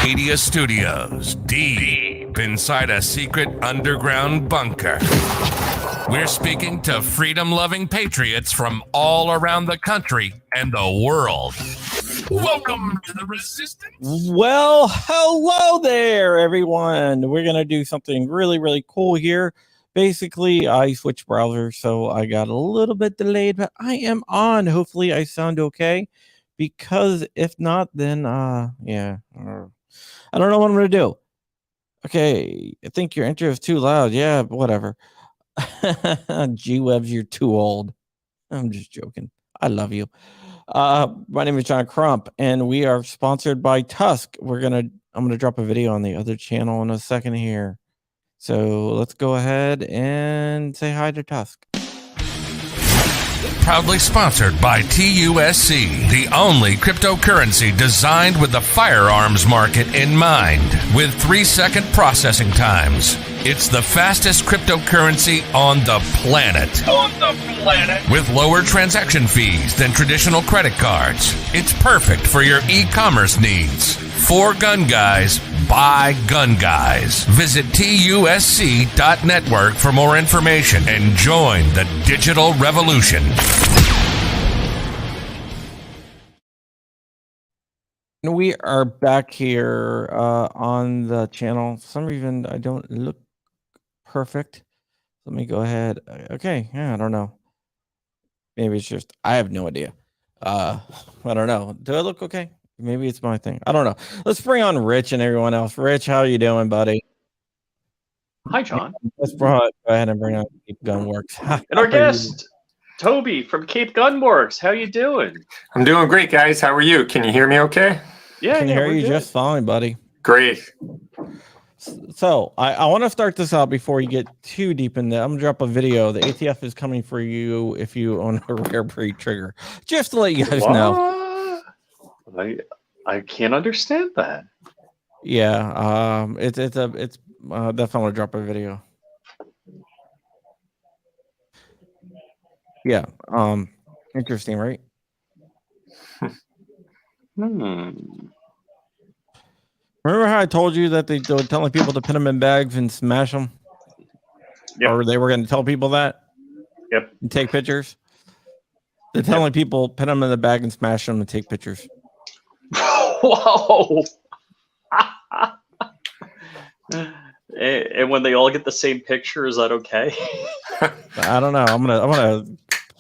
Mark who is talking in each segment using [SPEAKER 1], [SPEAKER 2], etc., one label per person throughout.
[SPEAKER 1] Media Studios, deep inside a secret underground bunker. We're speaking to freedom-loving patriots from all around the country and the world. Welcome to the Resistance.
[SPEAKER 2] Well, hello there, everyone. We're going to do something really, really cool here. Basically, I switched browsers, so I got a little bit delayed, but I am on. Hopefully, I sound okay. Because if not, then, yeah. I don't know what I'm going to do. Okay, I think your intro is too loud. Yeah, whatever. G-Webs, you're too old. I'm just joking. I love you. My name is John Crump, and we are sponsored by Tusk. I'm gonna drop a video on the other channel in a second here. So let's go ahead and say hi to Tusk.
[SPEAKER 1] Proudly sponsored by TUSC, the only cryptocurrency designed with the firearms market in mind, with 3-second processing times. It's the fastest cryptocurrency on the planet. With lower transaction fees than traditional credit cards. It's perfect for your e-commerce needs. For gun guys, by gun guys. Visit TUSC.network for more information and join the digital revolution.
[SPEAKER 2] We are back here on the channel. For some reason, I don't look perfect. Let me go ahead. Okay, yeah, I don't know. Maybe it's just, I have no idea. I don't know. Do I look okay? Maybe it's my thing. I don't know. Let's bring on Rich and everyone else. Rich, how are you doing, buddy?
[SPEAKER 3] Hi, John.
[SPEAKER 2] Let's go ahead and bring on Gunworks.
[SPEAKER 3] And our guest, Toby from Cape Gunworks. How you doing?
[SPEAKER 4] I'm doing great, guys. How are you? Can you hear me okay?
[SPEAKER 3] Yeah,
[SPEAKER 2] I can hear
[SPEAKER 3] we're
[SPEAKER 2] you
[SPEAKER 3] good.
[SPEAKER 2] just fine, buddy.
[SPEAKER 4] Great.
[SPEAKER 2] So I want to start this out before you get too deep in there. I'm gonna drop a video. The ATF is coming for you if you own a rare breed trigger. Just to let you guys know.
[SPEAKER 3] I can't understand that.
[SPEAKER 2] Yeah, it's definitely gonna drop a video. Yeah, interesting, right? Remember how I told you that they were telling people to put them in bags and smash them?
[SPEAKER 3] Yep.
[SPEAKER 2] Or they were going to tell people that?
[SPEAKER 3] Yep.
[SPEAKER 2] And take pictures? They're telling people put them in the bag and smash them and take pictures.
[SPEAKER 3] Whoa! And when they all get the same picture, is that okay?
[SPEAKER 2] I don't know. I'm gonna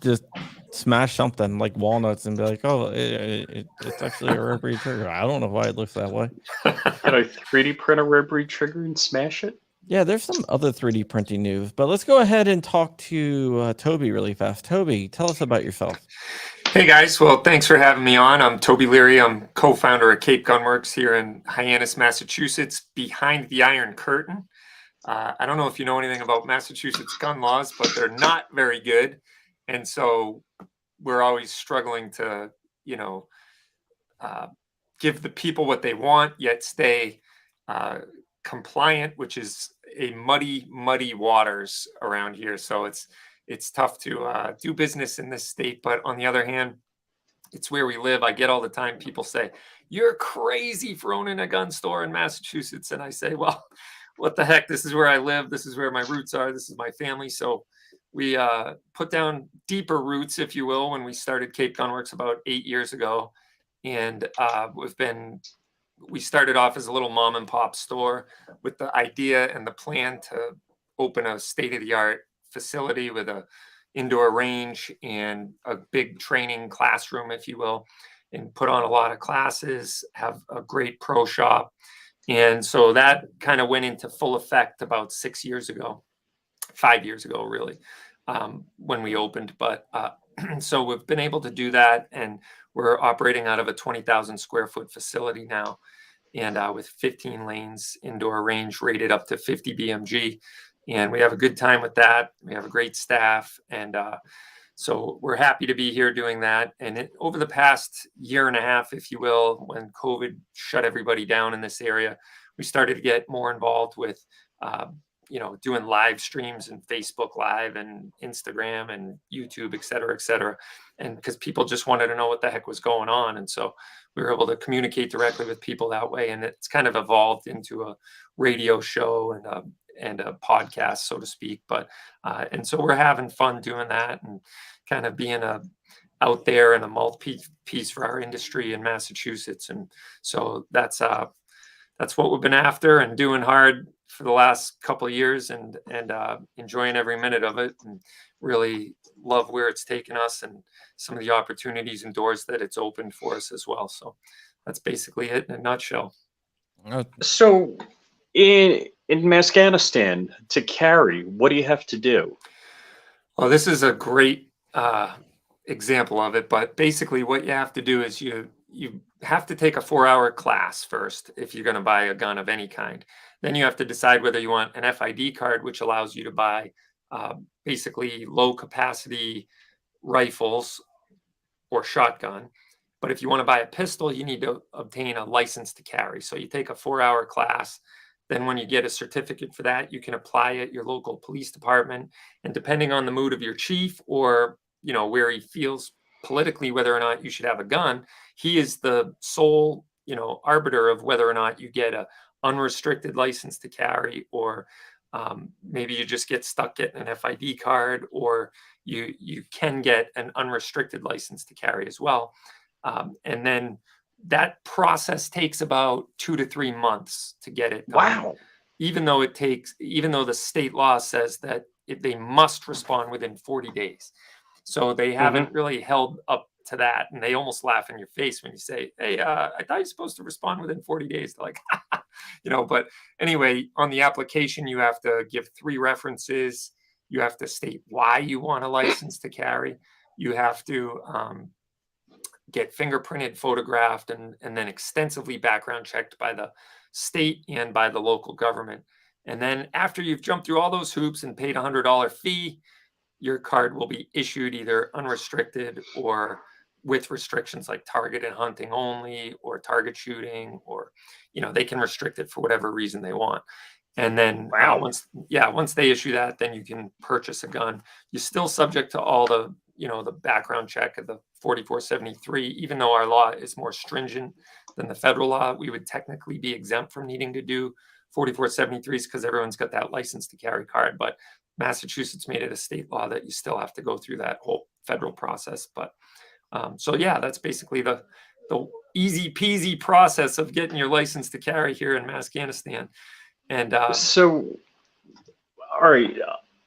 [SPEAKER 2] just smash something like walnuts and be like, oh, it's actually a rare breed trigger. I don't know why it looks that way.
[SPEAKER 3] Can I 3D print a rare breed trigger and smash it?
[SPEAKER 2] Yeah, there's some other 3D printing news, but let's go ahead and talk to Toby really fast. Toby, tell us about yourself.
[SPEAKER 4] Hey, guys. Well, thanks for having me on. I'm Toby Leary. I'm co-founder of Cape Gunworks here in Hyannis, Massachusetts, behind the Iron Curtain. I don't know if you know anything about Massachusetts gun laws, but they're not very good. And so we're always struggling to, give the people what they want, yet stay compliant, which is a muddy waters around here. So it's tough to do business in this state. But on the other hand, it's where we live. I get all the time people say, you're crazy for owning a gun store in Massachusetts. And I say, well, what the heck? This is where I live. This is where my roots are. This is my family. So we put down deeper roots, if you will, when we started Cape Gunworks about 8 years ago. And we started off as a little mom and pop store with the idea and the plan to open a state-of-the-art facility with a indoor range and a big training classroom, if you will, and put on a lot of classes, have a great pro shop. And so that kind of went into full effect about 5 years ago, really, when we opened. But so we've been able to do that, and we're operating out of a 20,000 square foot facility now, and with 15 lanes, indoor range rated up to 50 BMG. And we have a good time with that. We have a great staff. And so we're happy to be here doing that. And over the past year and a half, if you will, when COVID shut everybody down in this area, we started to get more involved with doing live streams and Facebook Live and Instagram and YouTube, et cetera, and because people just wanted to know what the heck was going on, and so we were able to communicate directly with people that way, and it's kind of evolved into a radio show and a podcast, so to speak. But and so we're having fun doing that and kind of being out there and a mouthpiece for our industry in Massachusetts, and so that's what we've been after and doing hard for the last couple of years, and enjoying every minute of it, and really love where it's taken us and some of the opportunities and doors that it's opened for us as well. So that's basically it in a nutshell.
[SPEAKER 5] So in Afghanistan, to carry, what do you have to do?
[SPEAKER 4] Well, this is a great example of it, but basically what you have to do is you have to take a 4-hour class first if you're going to buy a gun of any kind. Then you have to decide whether you want an FID card, which allows you to buy basically low capacity rifles or shotgun. But if you want to buy a pistol, you need to obtain a license to carry. So you take a 4-hour class. Then when you get a certificate for that, you can apply at your local police department. And depending on the mood of your chief, or where he feels politically whether or not you should have a gun, he is the sole arbiter of whether or not you get a unrestricted license to carry, or maybe you just get stuck getting an FID card, or you can get an unrestricted license to carry as well. And then that process takes about 2 to 3 months to get it done.
[SPEAKER 5] Wow.
[SPEAKER 4] Even though the state law says that they must respond within 40 days. So they haven't really held up to that, and they almost laugh in your face when you say, hey, I thought you're supposed to respond within 40 days. They're like, but anyway, on the application, you have to give 3 references. You have to state why you want a license to carry. You have to get fingerprinted, photographed, and then extensively background checked by the state and by the local government. And then after you've jumped through all those hoops and paid $100 fee, your card will be issued either unrestricted or with restrictions like target and hunting only, or target shooting, or they can restrict it for whatever reason they want. And then once they issue that, then you can purchase a gun. You're still subject to all the the background check of the 4473. Even though our law is more stringent than the federal law, we would technically be exempt from needing to do 4473s because everyone's got that license to carry card. But Massachusetts made it a state law that you still have to go through that whole federal process. But so yeah, that's basically the easy peasy process of getting your license to carry here in Afghanistan. And
[SPEAKER 5] so, all right,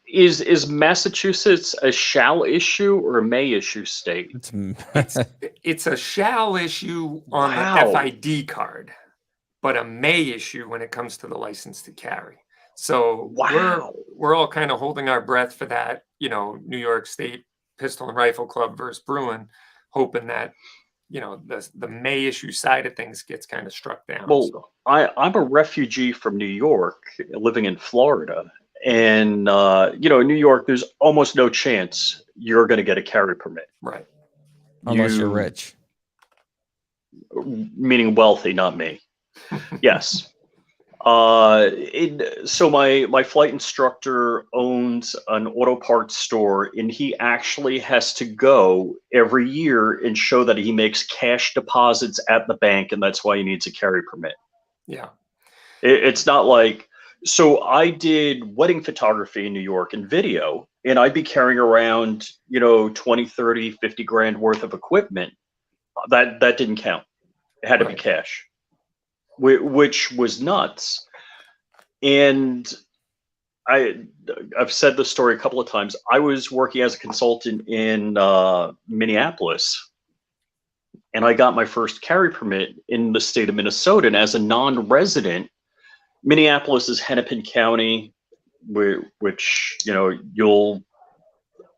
[SPEAKER 5] is Massachusetts a shall issue or a may issue state?
[SPEAKER 4] It's a shall issue on the FID card, but a may issue when it comes to the license to carry. So we're all kind of holding our breath for that, New York State Pistol and Rifle Club versus Bruin, hoping that, the may issue side of things gets kind of struck down.
[SPEAKER 5] Well, so. I'm a refugee from New York, living in Florida. And, in New York, there's almost no chance you're going to get a carry permit.
[SPEAKER 4] Right.
[SPEAKER 2] Unless you're rich.
[SPEAKER 5] Meaning wealthy, not me. Yes. So my flight instructor owns an auto parts store, and he actually has to go every year and show that he makes cash deposits at the bank, and that's why he needs a carry permit.
[SPEAKER 4] Yeah.
[SPEAKER 5] It's not like, so I did wedding photography in New York and video, and I'd be carrying around, 20, 30, 50 grand worth of equipment. That didn't count. It had to be cash. Which was nuts. And I've said this story a couple of times. I was working as a consultant in Minneapolis, and I got my first carry permit in the state of Minnesota. And as a non-resident, Minneapolis is Hennepin County, which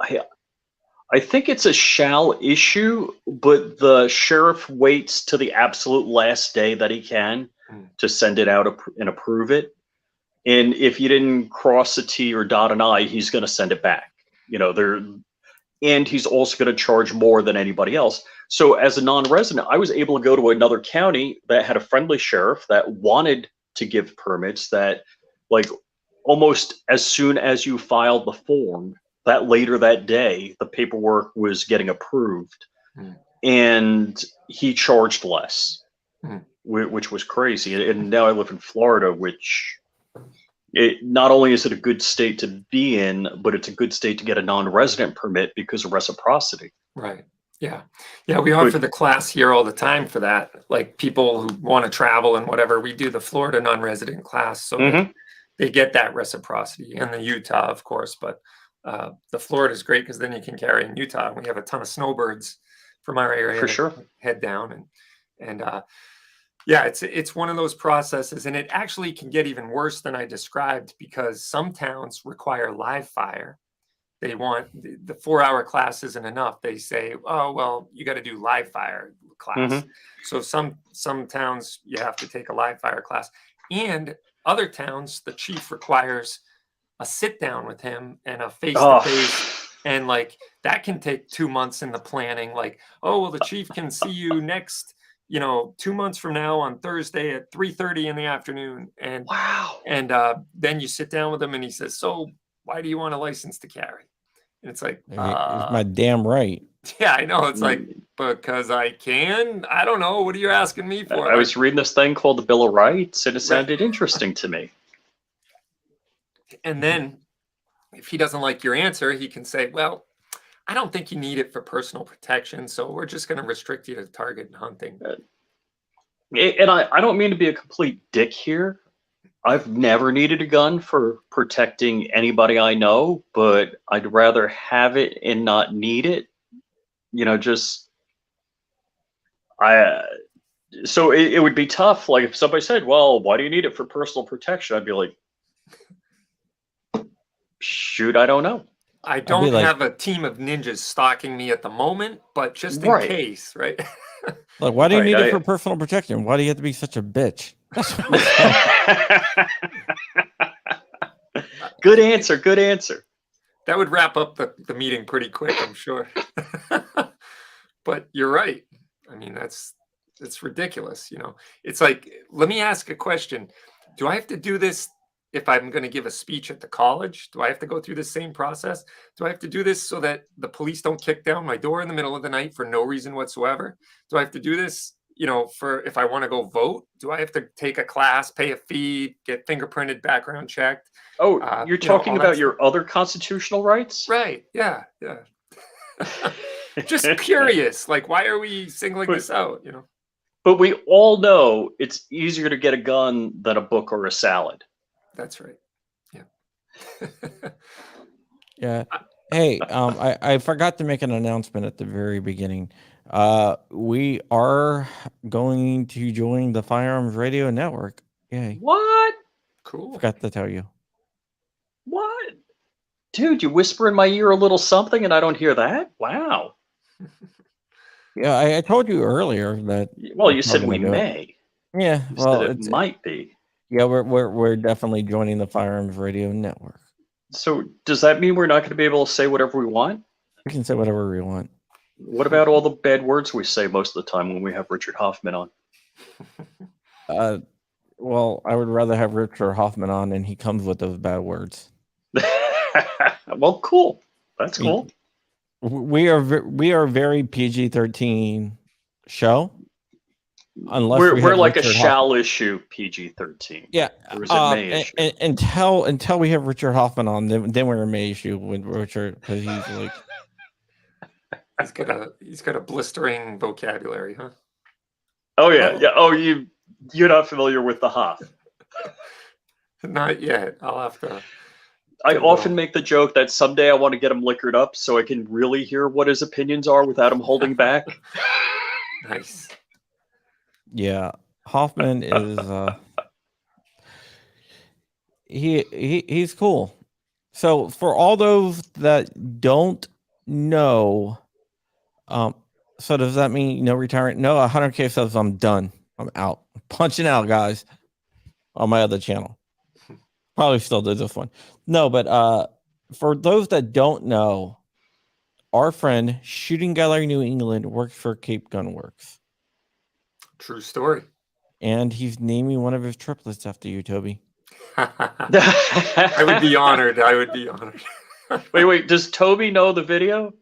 [SPEAKER 5] I think it's a shall issue, but the sheriff waits to the absolute last day that he can to send it out and approve it. And if you didn't cross a T or dot an I, he's going to send it back. And he's also going to charge more than anybody else. So as a non-resident, I was able to go to another county that had a friendly sheriff that wanted to give permits, that almost as soon as you filed the form, that later that day, the paperwork was getting approved, and he charged less, which was crazy. And now I live in Florida, which not only is it a good state to be in, but it's a good state to get a non-resident permit because of reciprocity.
[SPEAKER 4] Right. Yeah. Yeah. We offer the class here all the time for that. Like people who want to travel and whatever, we do the Florida non-resident class. So that they get that reciprocity, and the Utah, of course, but the Florida is great because then you can carry in Utah. We have a ton of snowbirds from our area
[SPEAKER 5] For sure.
[SPEAKER 4] head down, and yeah, it's one of those processes, and it actually can get even worse than I described because some towns require live fire. They want the 4-hour class isn't enough. They say, oh, well, you got to do live fire class. So some towns you have to take a live fire class, and other towns, the chief requires a sit down with him and a face to face. And like that can take 2 months in the planning. Like, oh, well, the chief can see you next, 2 months from now on Thursday at 3:30 in the afternoon. And
[SPEAKER 5] wow.
[SPEAKER 4] And then you sit down with him and he says, so why do you want a license to carry? And it's like,
[SPEAKER 2] it's my damn right.
[SPEAKER 4] Yeah, I know. It's like, because I can. I don't know. What are you asking me for?
[SPEAKER 5] I was reading this thing called the Bill of Rights, and it sounded interesting to me.
[SPEAKER 4] And then if he doesn't like your answer, he can say, well, I don't think you need it for personal protection, so we're just going to restrict you to target and hunting.
[SPEAKER 5] And I don't mean to be a complete dick here. I've never needed a gun for protecting anybody I know, but I'd rather have it and not need it. So it would be tough. Like if somebody said, well, why do you need it for personal protection? I'd be like, shoot, I don't know.
[SPEAKER 4] I don't have a team of ninjas stalking me at the moment, but just in case, right?
[SPEAKER 2] Like, why do you need it for personal protection? Why do you have to be such a bitch?
[SPEAKER 5] Good answer. Good answer.
[SPEAKER 4] That would wrap up the meeting pretty quick, I'm sure. But you're right. I mean, it's ridiculous. It's like, let me ask a question. Do I have to do this if I'm going to give a speech at the college? Do I have to go through the same process? Do I have to do this so that the police don't kick down my door in the middle of the night for no reason whatsoever? Do I have to do this, for if I want to go vote? Do I have to take a class, pay a fee, get fingerprinted, background checked?
[SPEAKER 5] Oh, you're talking about your other constitutional rights?
[SPEAKER 4] Right. Yeah. Yeah. Just curious. Like, why are we singling this out?
[SPEAKER 5] But we all know it's easier to get a gun than a book or a salad.
[SPEAKER 4] That's right. Yeah.
[SPEAKER 2] Yeah. Hey, I forgot to make an announcement at the very beginning. We are going to join the Firearms Radio Network. Yay.
[SPEAKER 5] What?
[SPEAKER 4] Cool.
[SPEAKER 2] Forgot to tell you.
[SPEAKER 5] What? Dude, you whisper in my ear a little something and I don't hear that? Wow.
[SPEAKER 2] Yeah, I told you earlier that.
[SPEAKER 5] Well, you said we may.
[SPEAKER 2] Yeah, well,
[SPEAKER 5] it might be.
[SPEAKER 2] Yeah, we're definitely joining the Firearms Radio Network.
[SPEAKER 5] So does that mean we're not going to be able to say whatever we want?
[SPEAKER 2] We can say whatever we want.
[SPEAKER 5] What about all the bad words we say most of the time when we have Richard Hoffman on?
[SPEAKER 2] Well, I would rather have Richard Hoffman on, and he comes with those bad words.
[SPEAKER 5] Well, cool. That's cool.
[SPEAKER 2] We are very PG-13 show. Unless
[SPEAKER 5] we're like
[SPEAKER 2] Richard
[SPEAKER 5] a shall issue PG-13.
[SPEAKER 2] Yeah.
[SPEAKER 5] Or is it may issue?
[SPEAKER 2] Until we have Richard Hoffman on, then we're a may issue with Richard, because he's like
[SPEAKER 4] he's got a blistering vocabulary, huh?
[SPEAKER 5] Oh yeah, yeah. Oh, you're not familiar with the Hoff.
[SPEAKER 4] Not yet. I'll have to.
[SPEAKER 5] I often make the joke that someday I want to get him liquored up so I can really hear what his opinions are without him holding back.
[SPEAKER 4] Nice.
[SPEAKER 2] Yeah, Hoffman is he's cool. So for all those that don't know, so does that mean no retirement? No, 100K says I'm done. I'm out. I'm punching out, guys, on my other channel. Probably still do this one. No, but for those that don't know, our friend Shooting Gallery New England works for Cape Gunworks.
[SPEAKER 4] True story.
[SPEAKER 2] And he's naming one of his triplets after you, Toby.
[SPEAKER 4] I would be honored. I would be honored.
[SPEAKER 5] Wait. Does Toby know the video?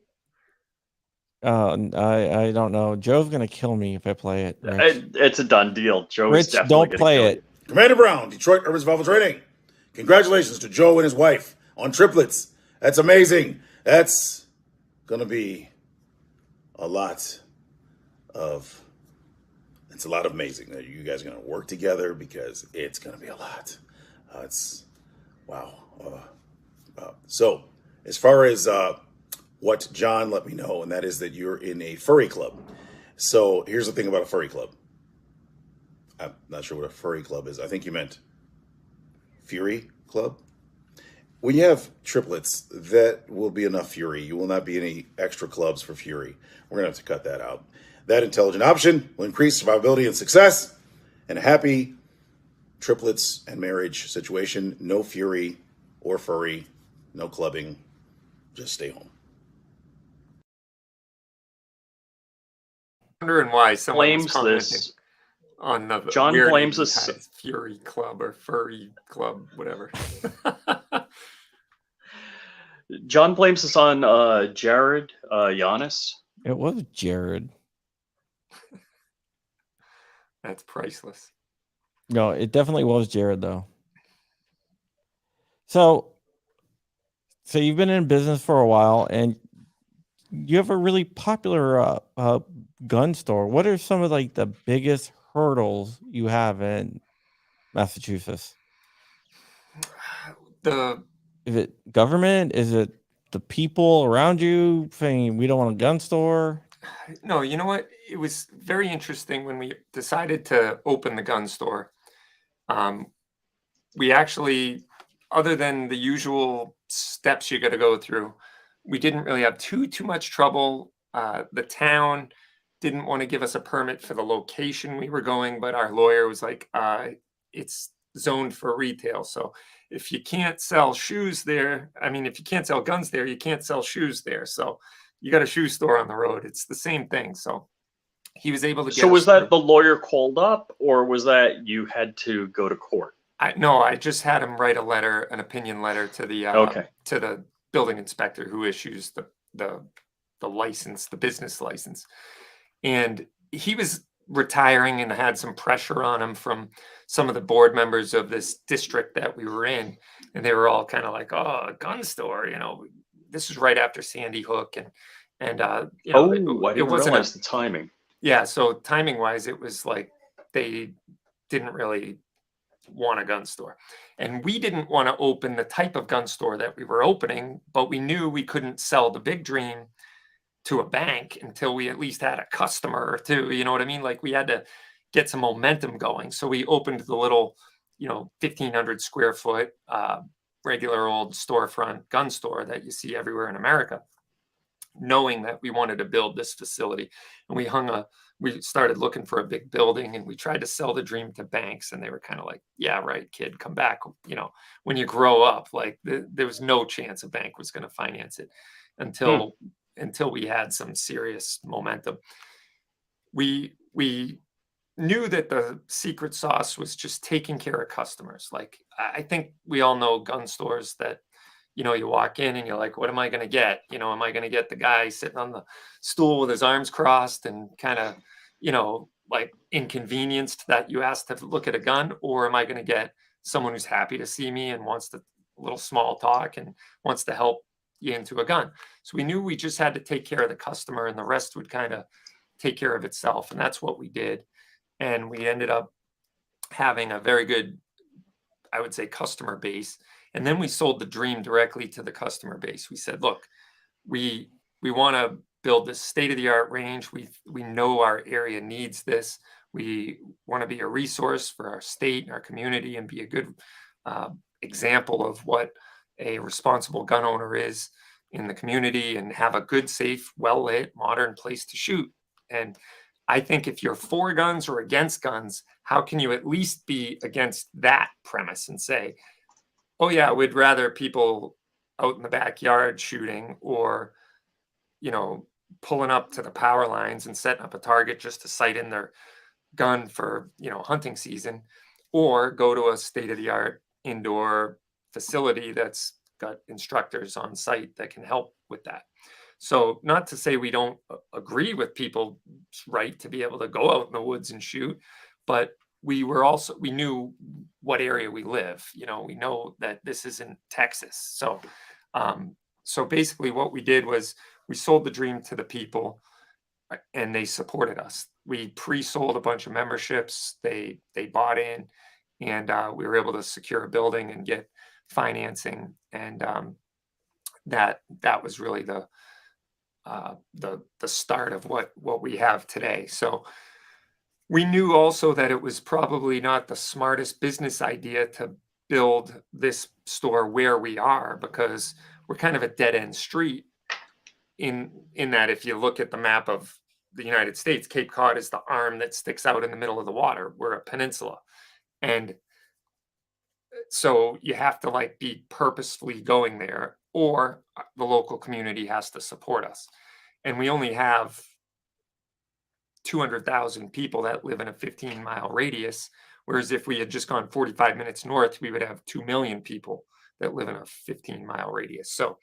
[SPEAKER 2] I don't know. Joe's gonna kill me if I play it. Rich,
[SPEAKER 5] It's a done deal. Joe is
[SPEAKER 2] Rich,
[SPEAKER 5] definitely
[SPEAKER 2] don't
[SPEAKER 5] going to
[SPEAKER 2] play
[SPEAKER 5] kill
[SPEAKER 2] it.
[SPEAKER 5] you.
[SPEAKER 6] Commander Brown, Detroit Urban Survival Training. Congratulations to Joe and his wife on triplets. That's amazing. That's gonna be a lot of. It's a lot of amazing that you guys are gonna work together because it's gonna be a lot. It's wow. So, as far as what John let me know, and that is that you're in a furry club. So here's the thing about a furry club. I'm not sure what a furry club is. I think you meant Fury Club. When you have triplets, that will be enough Fury. You will not be any extra clubs for Fury. We're going to have to cut that out. That intelligent option will increase survivability and success. And a happy triplets and marriage situation. No Fury or furry. No clubbing. Just stay home.
[SPEAKER 4] Wondering why someone was
[SPEAKER 5] Blames
[SPEAKER 4] commenting
[SPEAKER 5] this.
[SPEAKER 4] on the
[SPEAKER 5] John
[SPEAKER 4] weird
[SPEAKER 5] blames
[SPEAKER 4] name
[SPEAKER 5] this-
[SPEAKER 4] has Fury Club or Furry Club, whatever.
[SPEAKER 5] John blames this on Jared Giannis.
[SPEAKER 2] It was Jared.
[SPEAKER 4] That's priceless.
[SPEAKER 2] No, it definitely was Jared though. So you've been in business for a while, and you have a really popular gun store. What are some of like the biggest hurdles you have in Massachusetts? Is it government? Is it the people around you saying we don't want a gun store?
[SPEAKER 4] No, you know what? It was very interesting when we decided to open the gun store. We actually, other than the usual steps you got to go through, we didn't really have too much trouble. The town didn't want to give us a permit for the location we were going, but our lawyer was like, it's zoned for retail. So if you can't sell shoes there, I mean, if you can't sell guns there, you can't sell shoes there. So you got a shoe store on the road. It's the same thing. So he was able to get.
[SPEAKER 5] So was that the lawyer called up, or was that you had to go to court?
[SPEAKER 4] No, I just had him write a letter, an opinion letter to the building inspector who issues the license, the business license. And he was retiring and had some pressure on him from some of the board members of this district that we were in. And they were all kind of like, oh, a gun store, this was right after Sandy Hook. And
[SPEAKER 5] I didn't realize the timing.
[SPEAKER 4] Yeah. So timing wise, it was like they didn't really want a gun store. And we didn't want to open the type of gun store that we were opening, but we knew we couldn't sell the big dream to a bank until we at least had a customer or two. You know what I mean? Like we had to get some momentum going. So we opened the little, 1,500 square foot, regular old storefront gun store that you see everywhere in America, knowing that we wanted to build this facility. And we started looking for a big building, and we tried to sell the dream to banks, and they were kind of like, yeah, right, kid, come back. When you grow up, like there was no chance a bank was going to finance it until we had some serious momentum. We knew that the secret sauce was just taking care of customers. Like I think we all know gun stores that, you walk in and you're like, what am I going to get? Am I going to get the guy sitting on the stool with his arms crossed and kind of, like inconvenienced that you asked to look at a gun? Or am I going to get someone who's happy to see me and wants to a little small talk and wants to help you into a gun? So we knew we just had to take care of the customer, and the rest would kind of take care of itself. And that's what we did. And we ended up having a very good, I would say, customer base. And then we sold the dream directly to the customer base. We said, look, we want to build this state-of-the-art range. We know our area needs this. We want to be a resource for our state and our community and be a good example of what a responsible gun owner is in the community, and have a good, safe, well-lit, modern place to shoot. And I think if you're for guns or against guns, how can you at least be against that premise and say, oh yeah, we'd rather people out in the backyard shooting, or, pulling up to the power lines and setting up a target just to sight in their gun for, hunting season, or go to a state-of-the-art indoor facility that's got instructors on site that can help with that. So not to say we don't agree with people's right to be able to go out in the woods and shoot, but we knew what area we live. You know, we know that this isn't Texas. So basically what we did was we sold the dream to the people and they supported us. We pre-sold a bunch of memberships. They bought in, and we were able to secure a building and get financing. And that was really the start of what we have today. So we knew also that it was probably not the smartest business idea to build this store where we are, because we're kind of a dead end street in that if you look at the map of the United States, Cape Cod is the arm that sticks out in the middle of the water. We're a peninsula. And so you have to like be purposefully going there, or the local community has to support us. And we only have 200,000 people that live in a 15-mile radius. Whereas if we had just gone 45 minutes north, we would have 2 million people that live in a 15-mile radius. So,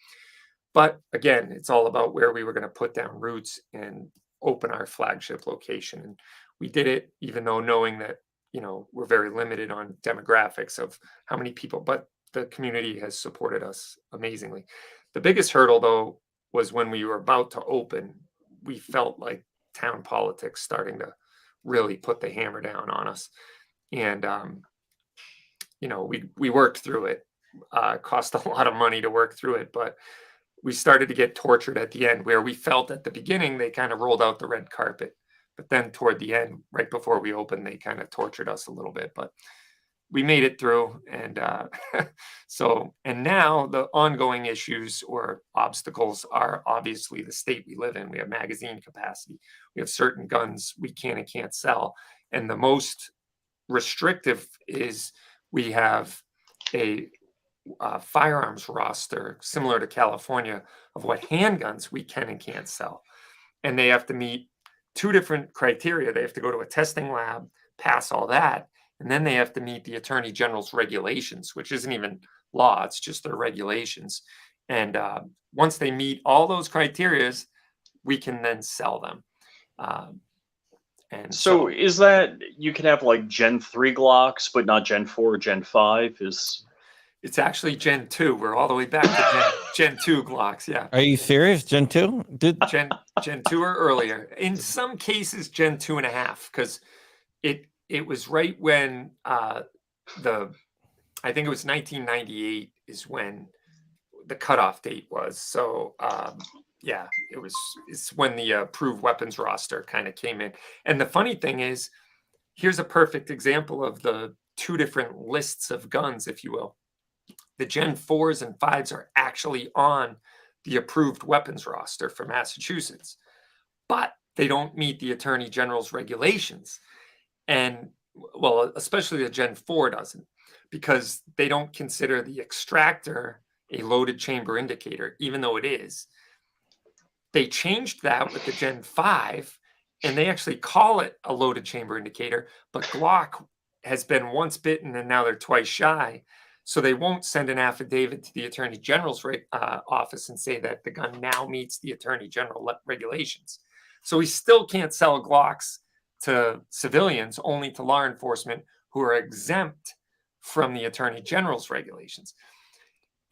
[SPEAKER 4] but again, it's all about where we were going to put down roots and open our flagship location. And we did it even though knowing that, you know, we're very limited on demographics of how many people, but the community has supported us amazingly. The biggest hurdle though was when we were about to open, we felt like town politics starting to really put the hammer down on us. And, you know, we worked through it. Cost a lot of money to work through it, but we started to get tortured at the end, where we felt at the beginning they kind of rolled out the red carpet, but then toward the end, right before we opened, they kind of tortured us a little bit, but we made it through. And and now the ongoing issues or obstacles are obviously the state we live in. We have magazine capacity. We have certain guns we can and can't sell. And the most restrictive is we have a firearms roster similar to California of what handguns we can and can't sell. And they have to meet 2 different criteria. They have to go to a testing lab, pass all that, and then they have to meet the Attorney General's regulations, which isn't even law, it's just their regulations. And once they meet all those criterias, we can then sell them. And
[SPEAKER 5] so is that you can have like Gen 3 Glocks, but not Gen 4 or Gen 5?
[SPEAKER 4] It's actually Gen 2. We're all the way back to Gen 2 Glocks. Yeah.
[SPEAKER 2] Are you serious? Gen 2?
[SPEAKER 4] Gen 2 or earlier. In some cases, Gen 2.5, because it was right when I think it was 1998 is when the cutoff date was. So yeah, it's when the approved weapons roster kind of came in. And the funny thing is, here's a perfect example of the 2 different lists of guns, if you will. The Gen 4s and 5s are actually on the approved weapons roster for Massachusetts, but they don't meet the Attorney General's regulations. And well, especially the Gen 4 doesn't, because they don't consider the extractor a loaded chamber indicator, even though it is. They changed that with the Gen 5, and they actually call it a loaded chamber indicator, but Glock has been once bitten and now they're twice shy. So they won't send an affidavit to the Attorney General's office and say that the gun now meets the Attorney General regulations. So we still can't sell Glocks to civilians, only to law enforcement who are exempt from the Attorney General's regulations.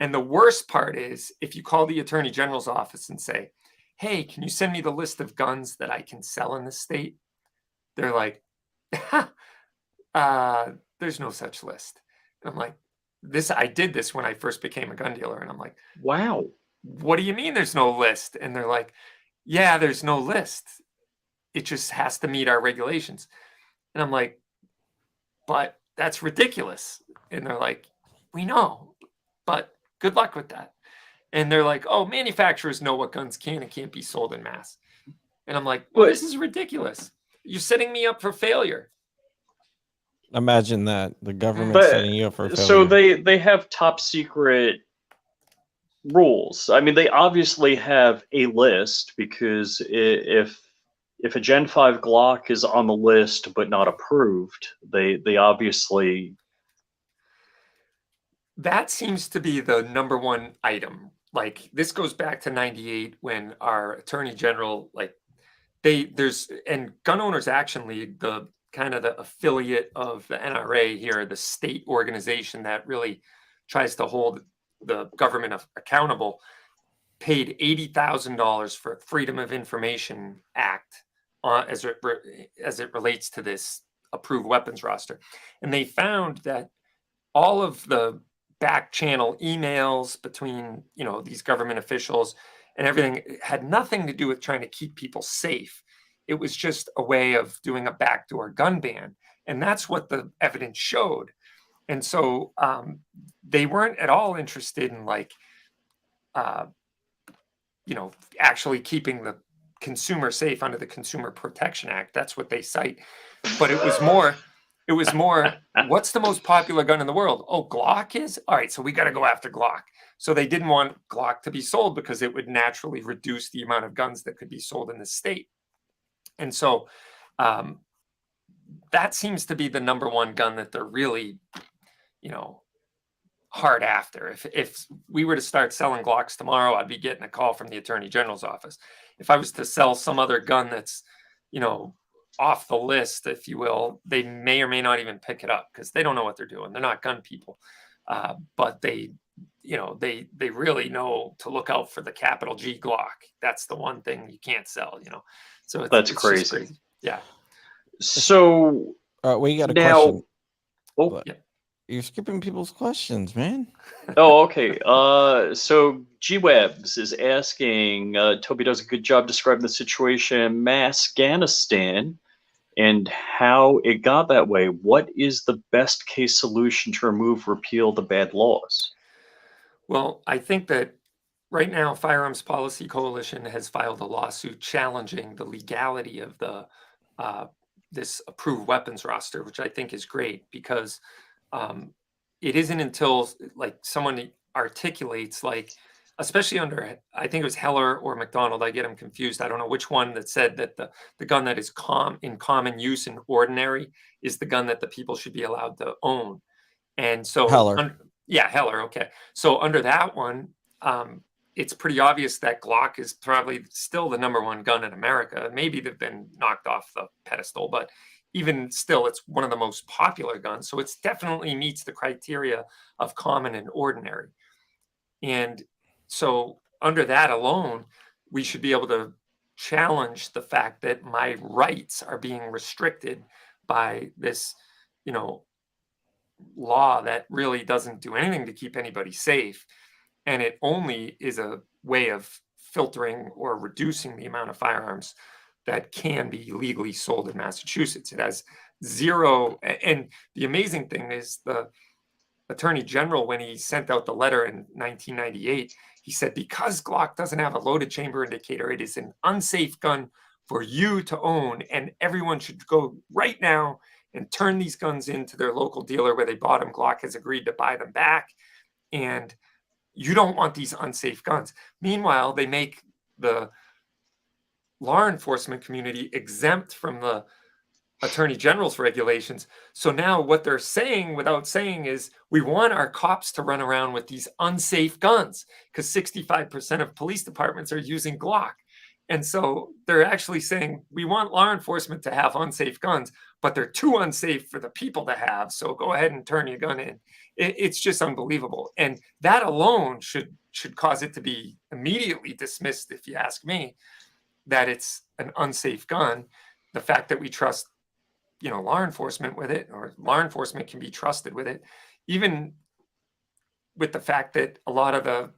[SPEAKER 4] And the worst part is if you call the Attorney General's office and say, hey, can you send me the list of guns that I can sell in the state? They're like, there's no such list. And I'm like, I did this when I first became a gun dealer. And I'm like,
[SPEAKER 5] wow,
[SPEAKER 4] what do you mean there's no list? And they're like, yeah, there's no list. It just has to meet our regulations. And I'm like, but that's ridiculous. And they're like, we know, but good luck with that. And they're like, oh, manufacturers know what guns can and can't be sold in mass. And I'm like, well, this is ridiculous. You're setting me up for failure.
[SPEAKER 2] Imagine that, the government setting you up for failure.
[SPEAKER 5] So they have top secret rules. I mean, they obviously have a list, because if a Gen 5 Glock is on the list but not approved, they obviously
[SPEAKER 4] That seems to be the number one item. Like, this goes back to 98 when our attorney general, like, and Gun Owners Action League, the kind of the affiliate of the NRA here, the state organization that really tries to hold the government accountable, paid $80,000 for Freedom of Information Act as it relates to this approved weapons roster. And they found that all of the back channel emails between, these government officials and everything had nothing to do with trying to keep people safe. It was just a way of doing a backdoor gun ban. And that's what the evidence showed. And so they weren't at all interested in actually keeping the consumer safe under the Consumer Protection Act. That's what they cite. But it was more, what's the most popular gun in the world? Oh, Glock is? All right, so we got to go after Glock. So they didn't want Glock to be sold because it would naturally reduce the amount of guns that could be sold in the state. And so that seems to be the number one gun that they're really, hard after. If we were to start selling Glocks tomorrow, I'd be getting a call from the Attorney General's office. If I was to sell some other gun that's, off the list, if you will, they may or may not even pick it up because they don't know what they're doing. They're not gun people, but they really know to look out for the capital G Glock. That's the one thing you can't sell, So
[SPEAKER 5] That's
[SPEAKER 4] it's
[SPEAKER 5] crazy.
[SPEAKER 4] just crazy. Yeah.
[SPEAKER 5] So
[SPEAKER 2] we got a
[SPEAKER 5] now,
[SPEAKER 2] question.
[SPEAKER 5] oh,
[SPEAKER 4] Yeah.
[SPEAKER 2] You're skipping people's questions, man.
[SPEAKER 5] oh, okay. So G-Webs is asking, Toby does a good job describing the situation in Afghanistan and how it got that way. What is the best case solution to repeal the bad laws?
[SPEAKER 4] Well, I think that right now, Firearms Policy Coalition has filed a lawsuit challenging the legality of the this approved weapons roster, which I think is great because it isn't until someone articulates, especially under, I think it was Heller or McDonald, I get them confused. I don't know which one, that said that the gun that is in common use and ordinary is the gun that the people should be allowed to own. And so
[SPEAKER 2] Heller.
[SPEAKER 4] Heller. Okay. So under that one, it's pretty obvious that Glock is probably still the number one gun in America. Maybe they've been knocked off the pedestal, but even still, it's one of the most popular guns. So it definitely meets the criteria of common and ordinary. And so under that alone, we should be able to challenge the fact that my rights are being restricted by this, law that really doesn't do anything to keep anybody safe. And it only is a way of filtering or reducing the amount of firearms that can be legally sold in Massachusetts. It has zero. And the amazing thing is the Attorney General, when he sent out the letter in 1998, he said, because Glock doesn't have a loaded chamber indicator, it is an unsafe gun for you to own. And everyone should go right now and turn these guns into their local dealer where they bought them. Glock has agreed to buy them back. And you don't want these unsafe guns. Meanwhile, they make the law enforcement community exempt from the Attorney General's regulations. So now what they're saying without saying is we want our cops to run around with these unsafe guns because 65% of police departments are using Glock. And so they're actually saying we want law enforcement to have unsafe guns, but they're too unsafe for the people to have. So go ahead and turn your gun in. It's just unbelievable. And that alone should cause it to be immediately dismissed, if you ask me, that it's an unsafe gun. The fact that we trust, law enforcement with it, or law enforcement can be trusted with it, even with the fact that a lot of the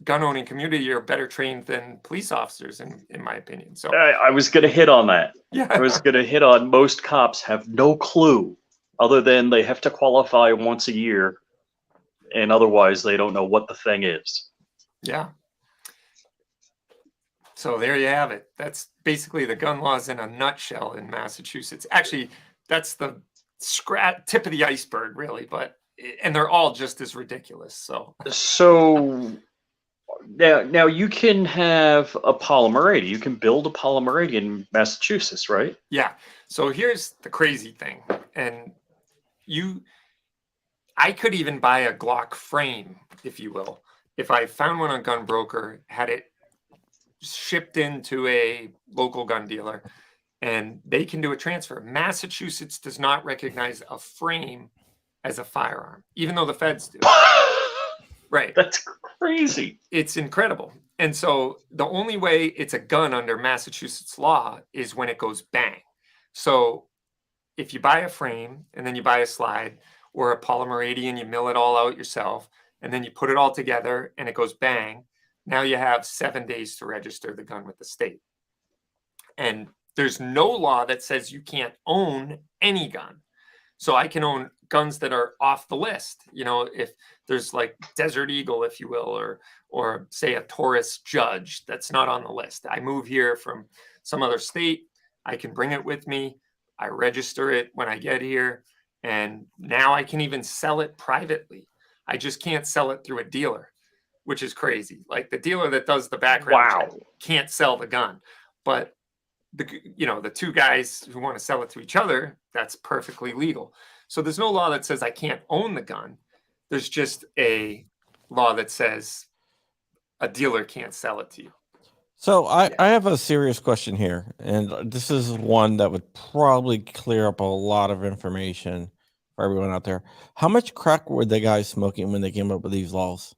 [SPEAKER 4] gun owning community are better trained than police officers, in my opinion. So
[SPEAKER 5] I was going to hit on that.
[SPEAKER 4] Yeah.
[SPEAKER 5] I was going to hit on most cops have no clue other than they have to qualify once a year, and otherwise they don't know what the thing is.
[SPEAKER 4] Yeah. So there you have it. That's basically the gun laws in a nutshell in Massachusetts. Actually, that's the tip of the iceberg, really. And they're all just as ridiculous. So
[SPEAKER 5] now you can have a Polymer 80. You can build a Polymer 80 in Massachusetts, right?
[SPEAKER 4] Yeah. So here's the crazy thing, and I could even buy a Glock frame, if you will. If I found one on Gun Broker, had it shipped into a local gun dealer, and they can do a transfer. Massachusetts does not recognize a frame as a firearm, even though the feds do. Right.
[SPEAKER 5] That's crazy.
[SPEAKER 4] It's incredible. And so the only way it's a gun under Massachusetts law is when it goes bang. So if you buy a frame and then you buy a slide or a polymer 80 and you mill it all out yourself, and then you put it all together and it goes bang, now you have 7 days to register the gun with the state. And there's no law that says you can't own any gun. So I can own guns that are off the list. You know, if there's like Desert Eagle, if you will, or say a Taurus Judge that's not on the list. I move here from some other state. I can bring it with me. I register it when I get here. And now I can even sell it privately. I just can't sell it through a dealer, which is crazy. Like the dealer that does the background check can't sell the gun. But the two guys who want to sell it to each other, that's perfectly legal. So there's no law that says I can't own the gun. There's just a law that says a dealer can't sell it to you.
[SPEAKER 2] So I have a serious question here, and this is one that would probably clear up a lot of information for everyone out there. How much crack were the guys smoking when they came up with these laws?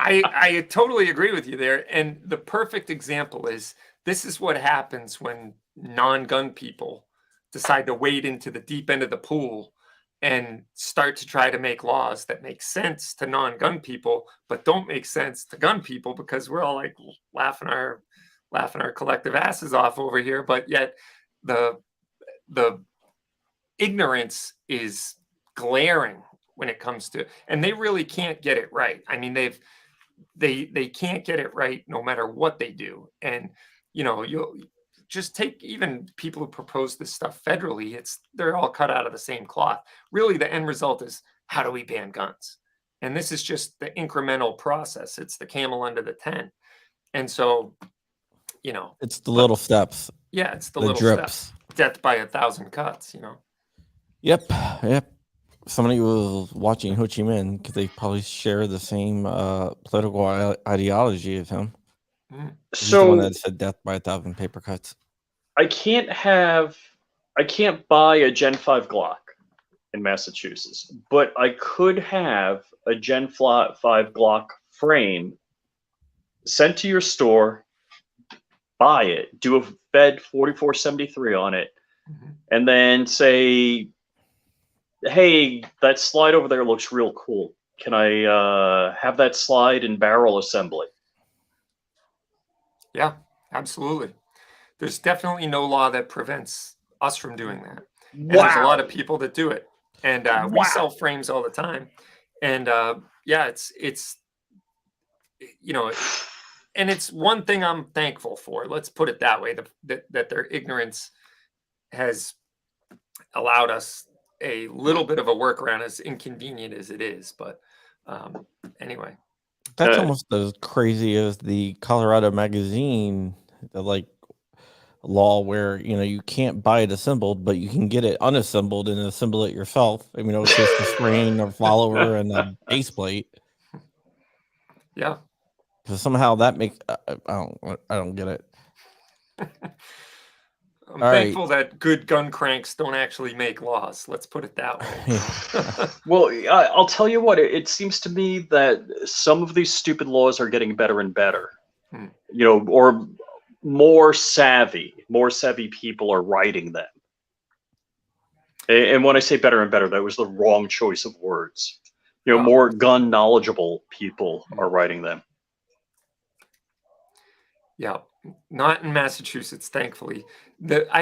[SPEAKER 4] I totally agree with you there. And the perfect example is this is what happens when non-gun people decide to wade into the deep end of the pool and start to try to make laws that make sense to non-gun people, but don't make sense to gun people, because we're all like laughing our collective asses off over here. But yet the ignorance is glaring when it comes to, and they really can't get it right. I mean, they can't get it right no matter what they do. And you'll just take even people who propose this stuff federally, they're all cut out of the same cloth. Really, the end result is, how do we ban guns? And this is just the incremental process. It's the camel under the tent. And so,
[SPEAKER 2] it's the little steps.
[SPEAKER 4] Yeah, it's the little
[SPEAKER 2] drips.
[SPEAKER 4] steps. Death by 1,000 cuts,
[SPEAKER 2] Yep. Somebody was watching Ho Chi Minh because they probably share the same political ideology as him. He's the one that said death by 1,000 paper cuts.
[SPEAKER 5] I can't buy a Gen 5 Glock in Massachusetts, but I could have a Gen 5 Glock frame sent to your store, buy it, do a Fed 4473 on it, and then say, hey, that slide over there looks real cool. Can I have that slide in barrel assembly?
[SPEAKER 4] Yeah, absolutely. There's definitely no law that prevents us from doing that. And there's a lot of people that do it. And we sell frames all the time. And it's and it's one thing I'm thankful for. Let's put it that way, that their ignorance has allowed us a little bit of a workaround, as inconvenient as it is. But anyway.
[SPEAKER 2] That's almost as crazy as the Colorado magazine, law where you can't buy it assembled, but you can get it unassembled and assemble it yourself. I mean, it's just a spring, a follower, and a base plate.
[SPEAKER 4] Yeah.
[SPEAKER 2] Because somehow that makes I don't get it.
[SPEAKER 4] I'm thankful that good gun cranks don't actually make laws. Let's put it that way.
[SPEAKER 5] Well, I'll tell you what, it seems to me that some of these stupid laws are getting better and better. Or more savvy people are writing them. And when I say better and better, that was the wrong choice of words. More gun knowledgeable people are writing them.
[SPEAKER 4] Yeah, not in Massachusetts, thankfully.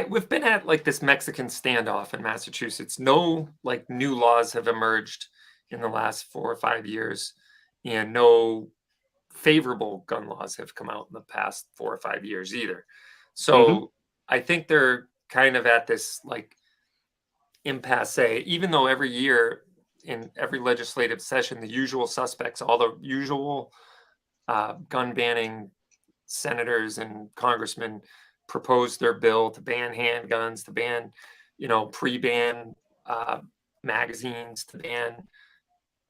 [SPEAKER 4] We've been at like this Mexican standoff in Massachusetts. No new laws have emerged in the last 4 or 5 years, and no favorable gun laws have come out in the past 4 or 5 years either. So I think they're kind of at this impasse, even though every year in every legislative session, the usual suspects, all the usual gun banning senators and congressmen propose their bill to ban handguns, to ban, pre-ban magazines to ban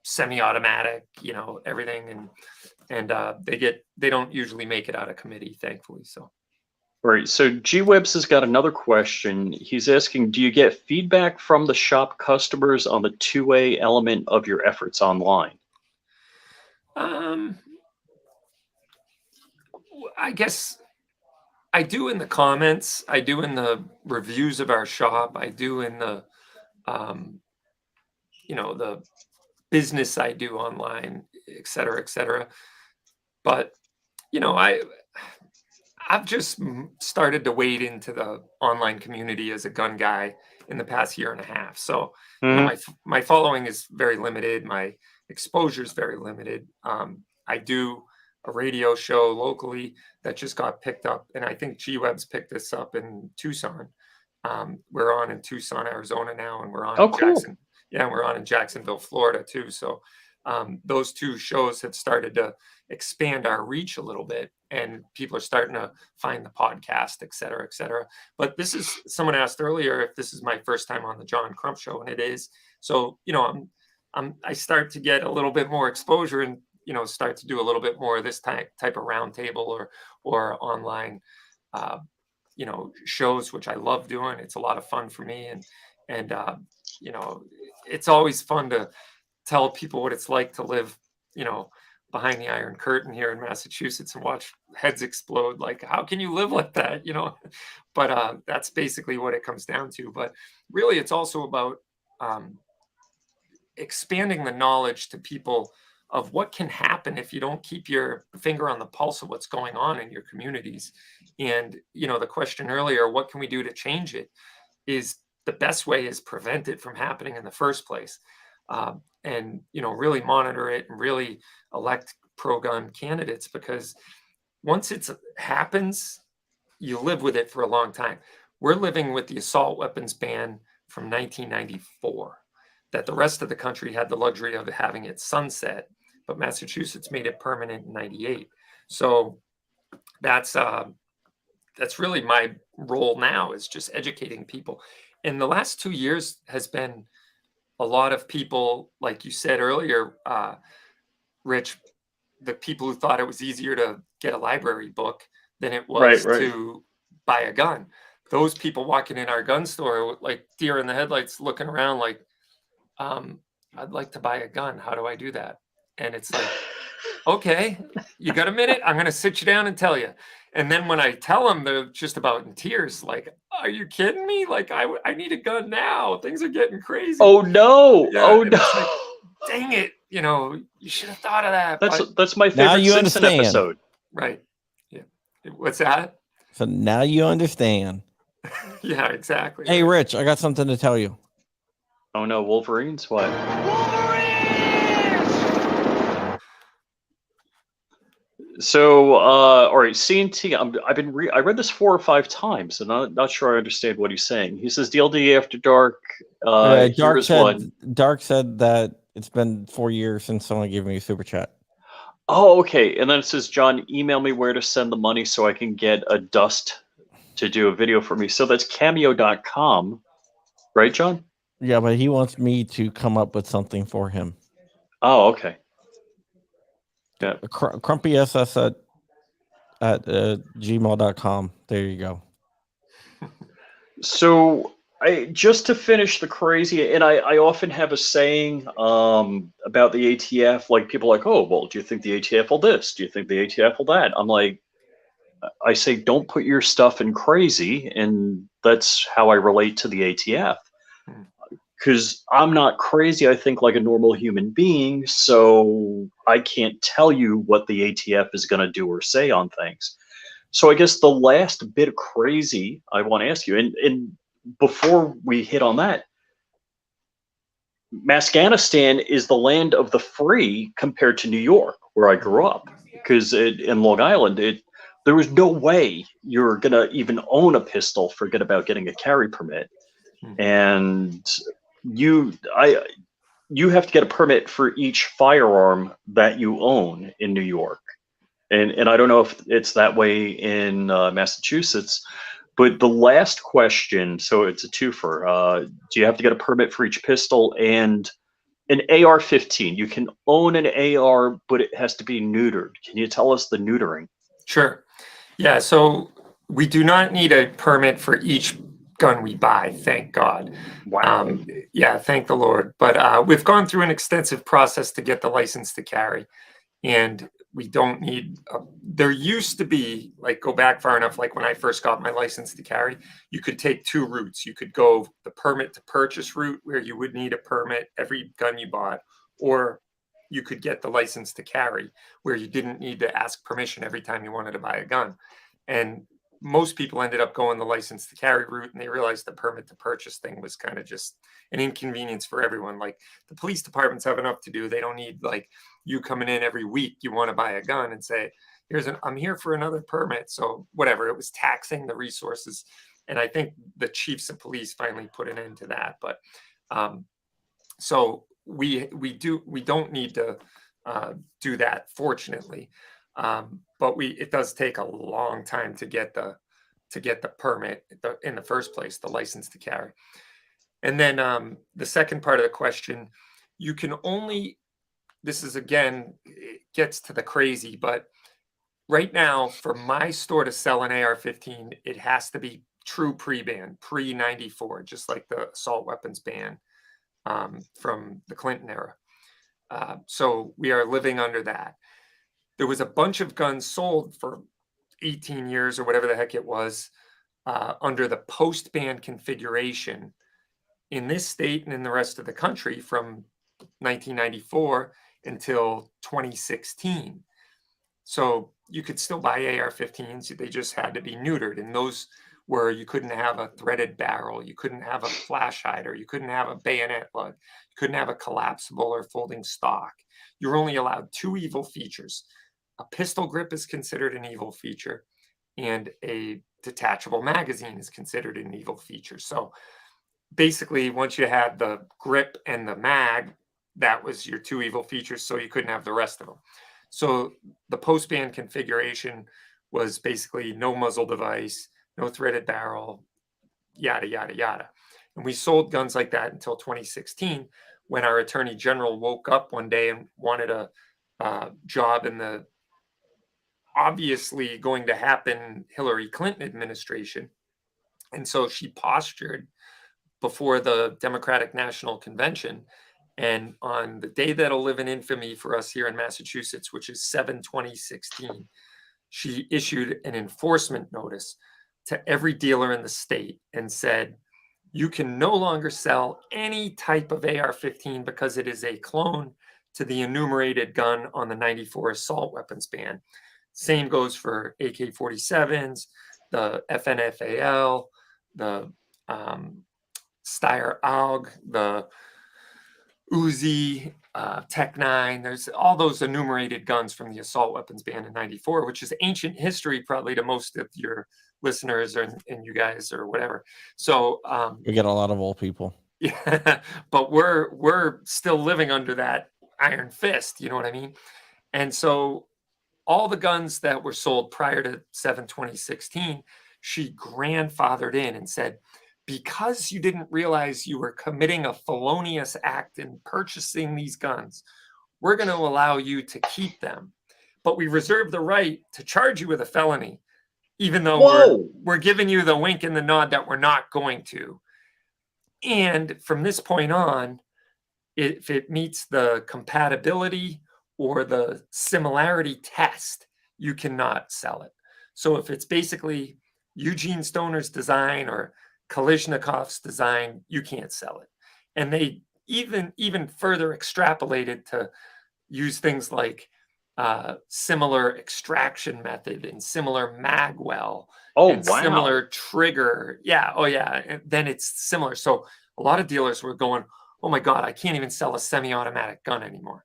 [SPEAKER 4] semi-automatic, you know, everything, and they don't usually make it out of committee, thankfully. So.
[SPEAKER 5] Right. So G-Webs has got another question. He's asking, do you get feedback from the shop customers on the two-way element of your efforts online?
[SPEAKER 4] I guess I do in the comments. I do in the reviews of our shop. I do in the, you know, the business I do online, et cetera, et cetera. But, you know, I've just started to wade into the online community as a gun guy in the past year and a half. So, you know, my following is very limited. My exposure is very limited. I do a radio show locally that just got picked up, and I think G-Webs picked this up in Tucson. We're on in Tucson, Arizona now, and we're on in Jackson. Yeah, we're on in Jacksonville, Florida too. So those two shows have started to expand our reach a little bit, and people are starting to find the podcast, et cetera, et cetera. But this is, someone asked earlier if this is my first time on the John Crump Show, and it is. So, you know, I start to get a little bit more exposure and, you know, start to do a little bit more of this type of roundtable or online, you know, shows, which I love doing. It's a lot of fun for me. And you know, it's always fun to tell people what it's like to live, you know, behind the Iron Curtain here in Massachusetts and watch heads explode. Like, how can you live like that? You know, but that's basically what it comes down to. But really, it's also about expanding the knowledge to people of what can happen if you don't keep your finger on the pulse of what's going on in your communities. And, you know, the question earlier, what can we do to change it, is the best way is prevent it from happening in the first place. And, you know, really monitor it and really elect pro-gun candidates, because once it happens, you live with it for a long time. We're living with the assault weapons ban from 1994, that the rest of the country had the luxury of having it sunset, but Massachusetts made it permanent in 98. So that's really my role now, is just educating people. And the last 2 years has been a lot of people, like you said earlier, Rich, the people who thought it was easier to get a library book than it was to buy a gun. Those people walking in our gun store, like deer in the headlights, looking around like, I'd like to buy a gun. How do I do that? And it's like, okay, you got a minute? I'm going to sit you down and tell you. And then when I tell them, they're just about in tears. Like, are you kidding me? Like, I need a gun now. Things are getting crazy.
[SPEAKER 5] Oh no! Yeah, oh no!
[SPEAKER 4] Like, dang it! You know, you should have thought of that.
[SPEAKER 5] That's my favorite Simpson episode.
[SPEAKER 4] Right? Yeah. What's that?
[SPEAKER 2] So now you understand.
[SPEAKER 4] Yeah, exactly.
[SPEAKER 2] Hey, Rich, I got something to tell you.
[SPEAKER 5] Oh no, Wolverines! What? So, all right, CNT. I read this 4 or 5 times, and I'm not sure I understand what he's saying. He says DLD After Dark.
[SPEAKER 2] Dark said that it's been 4 years since someone gave me a super chat.
[SPEAKER 5] Oh, okay. And then it says, John, email me where to send the money so I can get a dust to do a video for me. So that's cameo.com, right, John?
[SPEAKER 2] Yeah, but he wants me to come up with something for him.
[SPEAKER 5] Oh, okay. Yeah.
[SPEAKER 2] CrumpySS at gmail.com. There you go.
[SPEAKER 5] So just to finish the crazy, and I often have a saying about the ATF, like people are like, oh, well, do you think the ATF will this? Do you think the ATF will that? I'm like, I say, don't put your stuff in crazy. And that's how I relate to the ATF. Because I'm not crazy, I think like a normal human being, so I can't tell you what the ATF is going to do or say on things. So I guess the last bit of crazy I want to ask you, and before we hit on that, Afghanistan is the land of the free compared to New York, where I grew up. Because in Long Island, there was no way you're going to even own a pistol, forget about getting a carry permit. And you have to get a permit for each firearm that you own in New York, and I don't know if it's that way in Massachusetts, But the last question, so it's a twofer. Do you have to get a permit for each pistol? And an AR-15, you can own an AR, but it has to be neutered. Can you tell us the neutering?
[SPEAKER 4] Sure. Yeah, so we do not need a permit for each gun we buy, thank God.
[SPEAKER 5] Wow.
[SPEAKER 4] Yeah, thank the Lord. But we've gone through an extensive process to get the license to carry, and we don't need. There used to be, like, go back far enough, like when I first got my license to carry, you could take two routes. You could go the permit to purchase route, where you would need a permit every gun you bought, or you could get the license to carry, where you didn't need to ask permission every time you wanted to buy a gun. And most people ended up going the license to carry route, and they realized the permit to purchase thing was kind of just an inconvenience for everyone. Like, the police departments have enough to do. They don't need, like, you coming in every week, you want to buy a gun, and say, I'm here for another permit. So whatever, it was taxing the resources. And I think the chiefs of police finally put an end to that. But so we don't need to do that, fortunately. But it does take a long time to get the permit in the first place, the license to carry. And then the second part of the question, you can only, this is, again, it gets to the crazy, but right now, for my store to sell an AR-15, it has to be true pre-ban, pre-94, just like the assault weapons ban from the Clinton era. So we are living under that. There was a bunch of guns sold for 18 years or whatever the heck it was under the post-ban configuration in this state and in the rest of the country from 1994 until 2016. So you could still buy AR-15s. They just had to be neutered. And those were, you couldn't have a threaded barrel. You couldn't have a flash hider. You couldn't have a bayonet lug. You couldn't have a collapsible or folding stock. You're only allowed two evil features. A pistol grip is considered an evil feature, and a detachable magazine is considered an evil feature. So basically, once you had the grip and the mag, that was your two evil features, so you couldn't have the rest of them. So the post-ban configuration was basically no muzzle device, no threaded barrel, yada, yada, yada. And we sold guns like that until 2016, when our attorney general woke up one day and wanted a job in the obviously going to happen Hillary Clinton administration. And so she postured before the Democratic National Convention. And on the day that'll live in infamy for us here in Massachusetts, which is 7/2016, she issued an enforcement notice to every dealer in the state and said, you can no longer sell any type of AR-15 because it is a clone to the enumerated gun on the 94 assault weapons ban. Same goes for AK-47s, the FNFAL, the Steyr AUG, the Uzi, Tech 9. There's all those enumerated guns from the assault weapons ban in 94, which is ancient history probably to most of your listeners and you guys or whatever. So
[SPEAKER 2] We get a lot of old people.
[SPEAKER 4] yeah, but we're still living under that iron fist, you know what I mean? And so all the guns that were sold prior to 7/2016, she grandfathered in and said, because you didn't realize you were committing a felonious act in purchasing these guns, we're going to allow you to keep them. But we reserve the right to charge you with a felony, even though we're giving you the wink and the nod that we're not going to. And from this point on, if it meets the compatibility or the similarity test, you cannot sell it. So if it's basically Eugene Stoner's design or Kalashnikov's design, you can't sell it. And they even further extrapolated to use things like similar extraction method and similar magwell and similar trigger. Yeah. Oh yeah. And then it's similar. So a lot of dealers were going, oh my God, I can't even sell a semi-automatic gun anymore.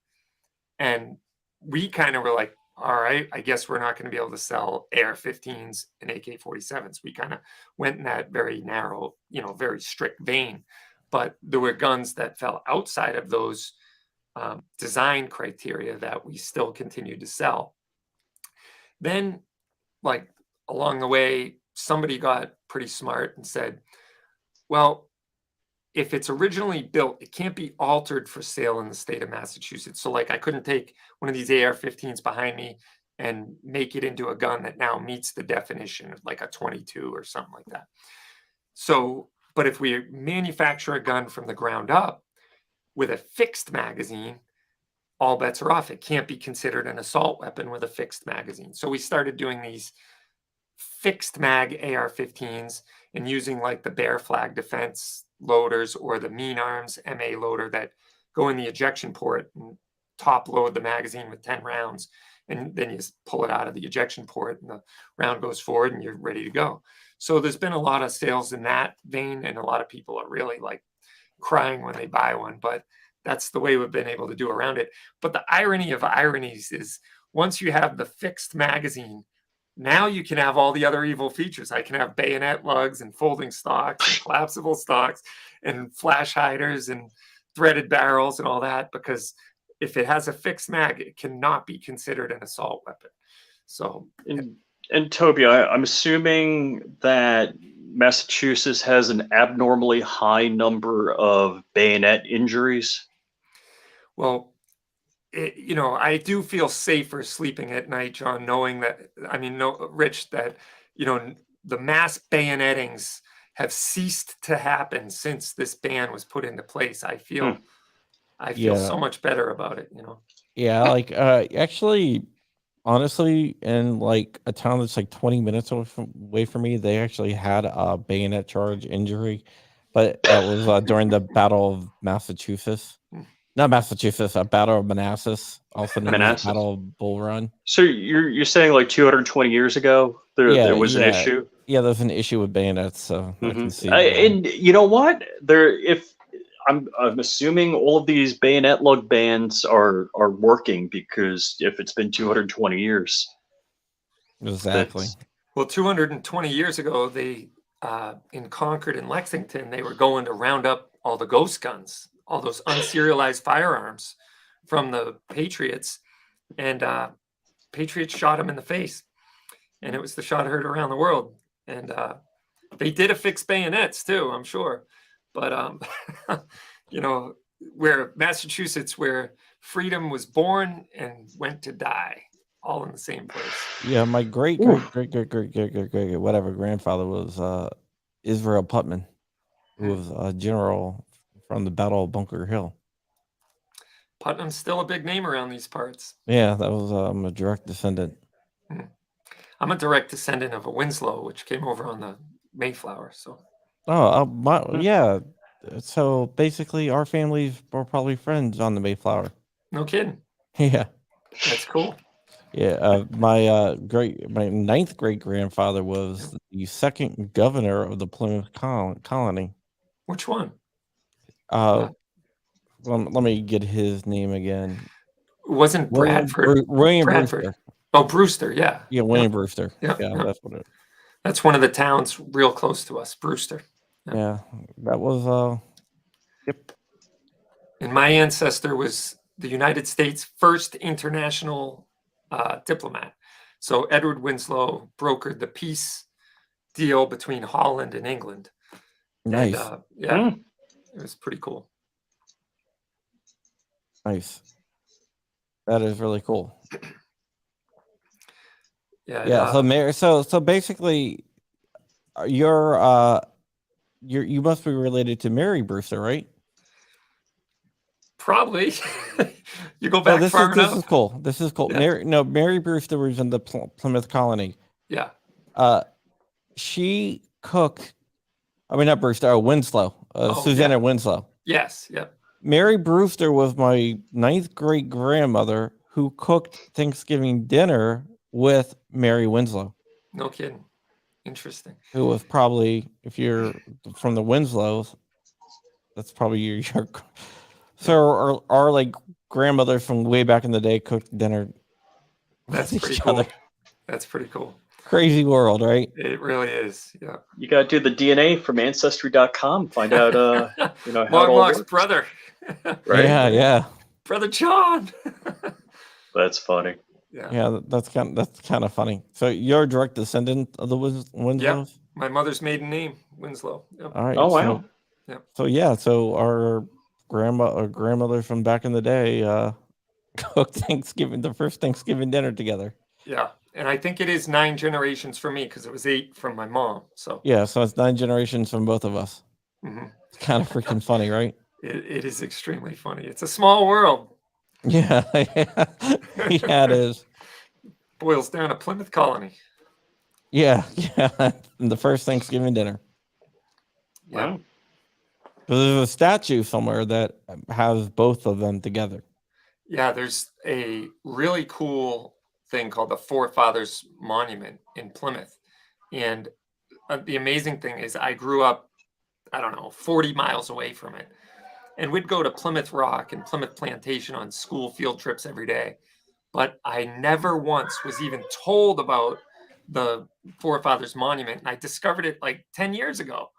[SPEAKER 4] And we kind of were like, all right, I guess we're not going to be able to sell AR-15s and AK-47s. We kind of went in that very narrow, very strict vein. But there were guns that fell outside of those design criteria that we still continued to sell. Then, like, along the way, somebody got pretty smart and said, well, if it's originally built, it can't be altered for sale in the state of Massachusetts. So like I couldn't take one of these AR-15s behind me and make it into a gun that now meets the definition of like a 22 or something like that. So, but if we manufacture a gun from the ground up with a fixed magazine, all bets are off. It can't be considered an assault weapon with a fixed magazine. So we started doing these fixed mag AR-15s and using like the Bear Flag Defense loaders or the Mean Arms MA loader that go in the ejection port and top load the magazine with 10 rounds. And then you pull it out of the ejection port and the round goes forward and you're ready to go. So there's been a lot of sales in that vein, and a lot of people are really like crying when they buy one, but that's the way we've been able to do around it. But the irony of ironies is once you have the fixed magazine, now you can have all the other evil features. I can have bayonet lugs and folding stocks and collapsible stocks and flash hiders and threaded barrels and all that, because if it has a fixed mag, it cannot be considered an assault weapon. So,
[SPEAKER 5] and Toby, I'm assuming that Massachusetts has an abnormally high number of bayonet injuries.
[SPEAKER 4] well, I do feel safer sleeping at night, John, knowing that, Rich, that, the mass bayonetings have ceased to happen since this ban was put into place. I feel so much better about it,
[SPEAKER 2] Yeah, like actually, honestly, in like a town that's like 20 minutes away from me, they actually had a bayonet charge injury, but that was during the Battle of Massachusetts. Not Massachusetts, a Battle of Manassas, also known as Battle of Bull Run.
[SPEAKER 5] So you're saying like 220 years ago there was an issue?
[SPEAKER 2] Yeah, there's an issue with bayonets, so I can see.
[SPEAKER 5] And you know what? I'm assuming all of these bayonet lug bans are working, because if it's been 220 years.
[SPEAKER 2] Exactly.
[SPEAKER 4] Well, 220 years ago, they in Concord and Lexington, they were going to round up all the ghost guns, all those unserialized firearms from the Patriots, and Patriots shot them in the face, and it was the shot heard around the world. And they did affix bayonets too, I'm sure, but where Massachusetts, where freedom was born and went to die, all in the same place.
[SPEAKER 2] Yeah, my great whatever grandfather was Israel Putnam, who was a general from the Battle of Bunker Hill.
[SPEAKER 4] Putnam's still a big name around these parts.
[SPEAKER 2] Yeah, that was I'm a direct descendant.
[SPEAKER 4] I'm a direct descendant of a Winslow, which came over on the Mayflower. So.
[SPEAKER 2] Yeah. So basically, our families were probably friends on the Mayflower.
[SPEAKER 4] No kidding.
[SPEAKER 2] Yeah.
[SPEAKER 4] That's cool.
[SPEAKER 2] Yeah, my ninth great grandfather was the second governor of the Plymouth colony.
[SPEAKER 4] Which one?
[SPEAKER 2] Well, let me get his name again.
[SPEAKER 4] It wasn't Bradford.
[SPEAKER 2] William Brewster.
[SPEAKER 4] Oh, Brewster, yeah.
[SPEAKER 2] Yeah, William Brewster.
[SPEAKER 4] Yeah,
[SPEAKER 2] that's what it.
[SPEAKER 4] That's one of the towns real close to us, Brewster.
[SPEAKER 2] Yeah, that was yep.
[SPEAKER 4] And my ancestor was the United States' first international diplomat. So Edward Winslow brokered the peace deal between Holland and England.
[SPEAKER 2] Nice.
[SPEAKER 4] And, it was pretty cool.
[SPEAKER 2] Nice. That is really cool.
[SPEAKER 4] Yeah.
[SPEAKER 2] So basically, you must be related to Mary Brewster, right?
[SPEAKER 4] Probably. You go back far enough.
[SPEAKER 2] This is cool.
[SPEAKER 4] Yeah.
[SPEAKER 2] Mary Brewster was in the Plymouth colony.
[SPEAKER 4] Yeah.
[SPEAKER 2] She cooked. I mean, not Brewster. Winslow. Susanna Winslow.
[SPEAKER 4] Yes. Yeah.
[SPEAKER 2] Mary Brewster was my ninth great grandmother who cooked Thanksgiving dinner with Mary Winslow.
[SPEAKER 4] No kidding. Interesting.
[SPEAKER 2] Who was probably, if you're from the Winslows, that's probably your so our like grandmothers from way back in the day cooked dinner.
[SPEAKER 4] That's pretty cool. That's pretty cool.
[SPEAKER 2] Crazy world, right?
[SPEAKER 4] It really is. Yeah.
[SPEAKER 5] You got to do the DNA from Ancestry.com. Find out, how it all
[SPEAKER 4] Longlock's
[SPEAKER 5] works.
[SPEAKER 4] brother.
[SPEAKER 5] Right?
[SPEAKER 2] Yeah.
[SPEAKER 4] Brother John.
[SPEAKER 5] That's funny.
[SPEAKER 2] Yeah, that's kind of funny. So you're a direct descendant of the Winslows?
[SPEAKER 4] My mother's maiden name, Winslow. Yep.
[SPEAKER 2] All right.
[SPEAKER 5] Oh, wow.
[SPEAKER 2] So our grandmothers from back in the day cooked the first Thanksgiving dinner together.
[SPEAKER 4] Yeah, and I think it is 9 generations for me because it was 8 from my mom. So
[SPEAKER 2] Yeah, so it's 9 generations from both of us.
[SPEAKER 4] mhm.
[SPEAKER 2] It's kind of freaking funny, right?
[SPEAKER 4] It is extremely funny. It's a small world.
[SPEAKER 2] Yeah, yeah, it is.
[SPEAKER 4] Boils down to Plymouth Colony.
[SPEAKER 2] Yeah, and the first Thanksgiving dinner.
[SPEAKER 4] Yeah.
[SPEAKER 5] Wow.
[SPEAKER 2] There's a statue somewhere that has both of them together.
[SPEAKER 4] Yeah, there's a really cool thing called the Forefathers Monument in Plymouth. And the amazing thing is I grew up, I don't know, 40 miles away from it. And we'd go to Plymouth Rock and Plymouth Plantation on school field trips every day. But I never once was even told about the Forefathers Monument. And I discovered it like 10 years ago.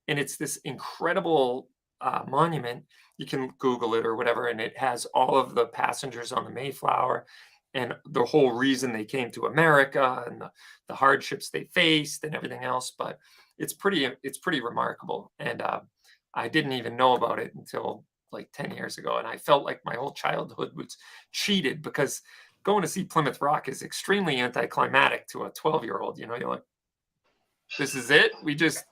[SPEAKER 4] And it's this incredible monument. You can Google it or whatever, and it has all of the passengers on the Mayflower and the whole reason they came to America and the hardships they faced and everything else. But it's pretty remarkable. And I didn't even know about it until like 10 years ago. And I felt like my whole childhood was cheated because going to see Plymouth Rock is extremely anticlimactic to a 12-year-old. You know, you're like, this is it? We just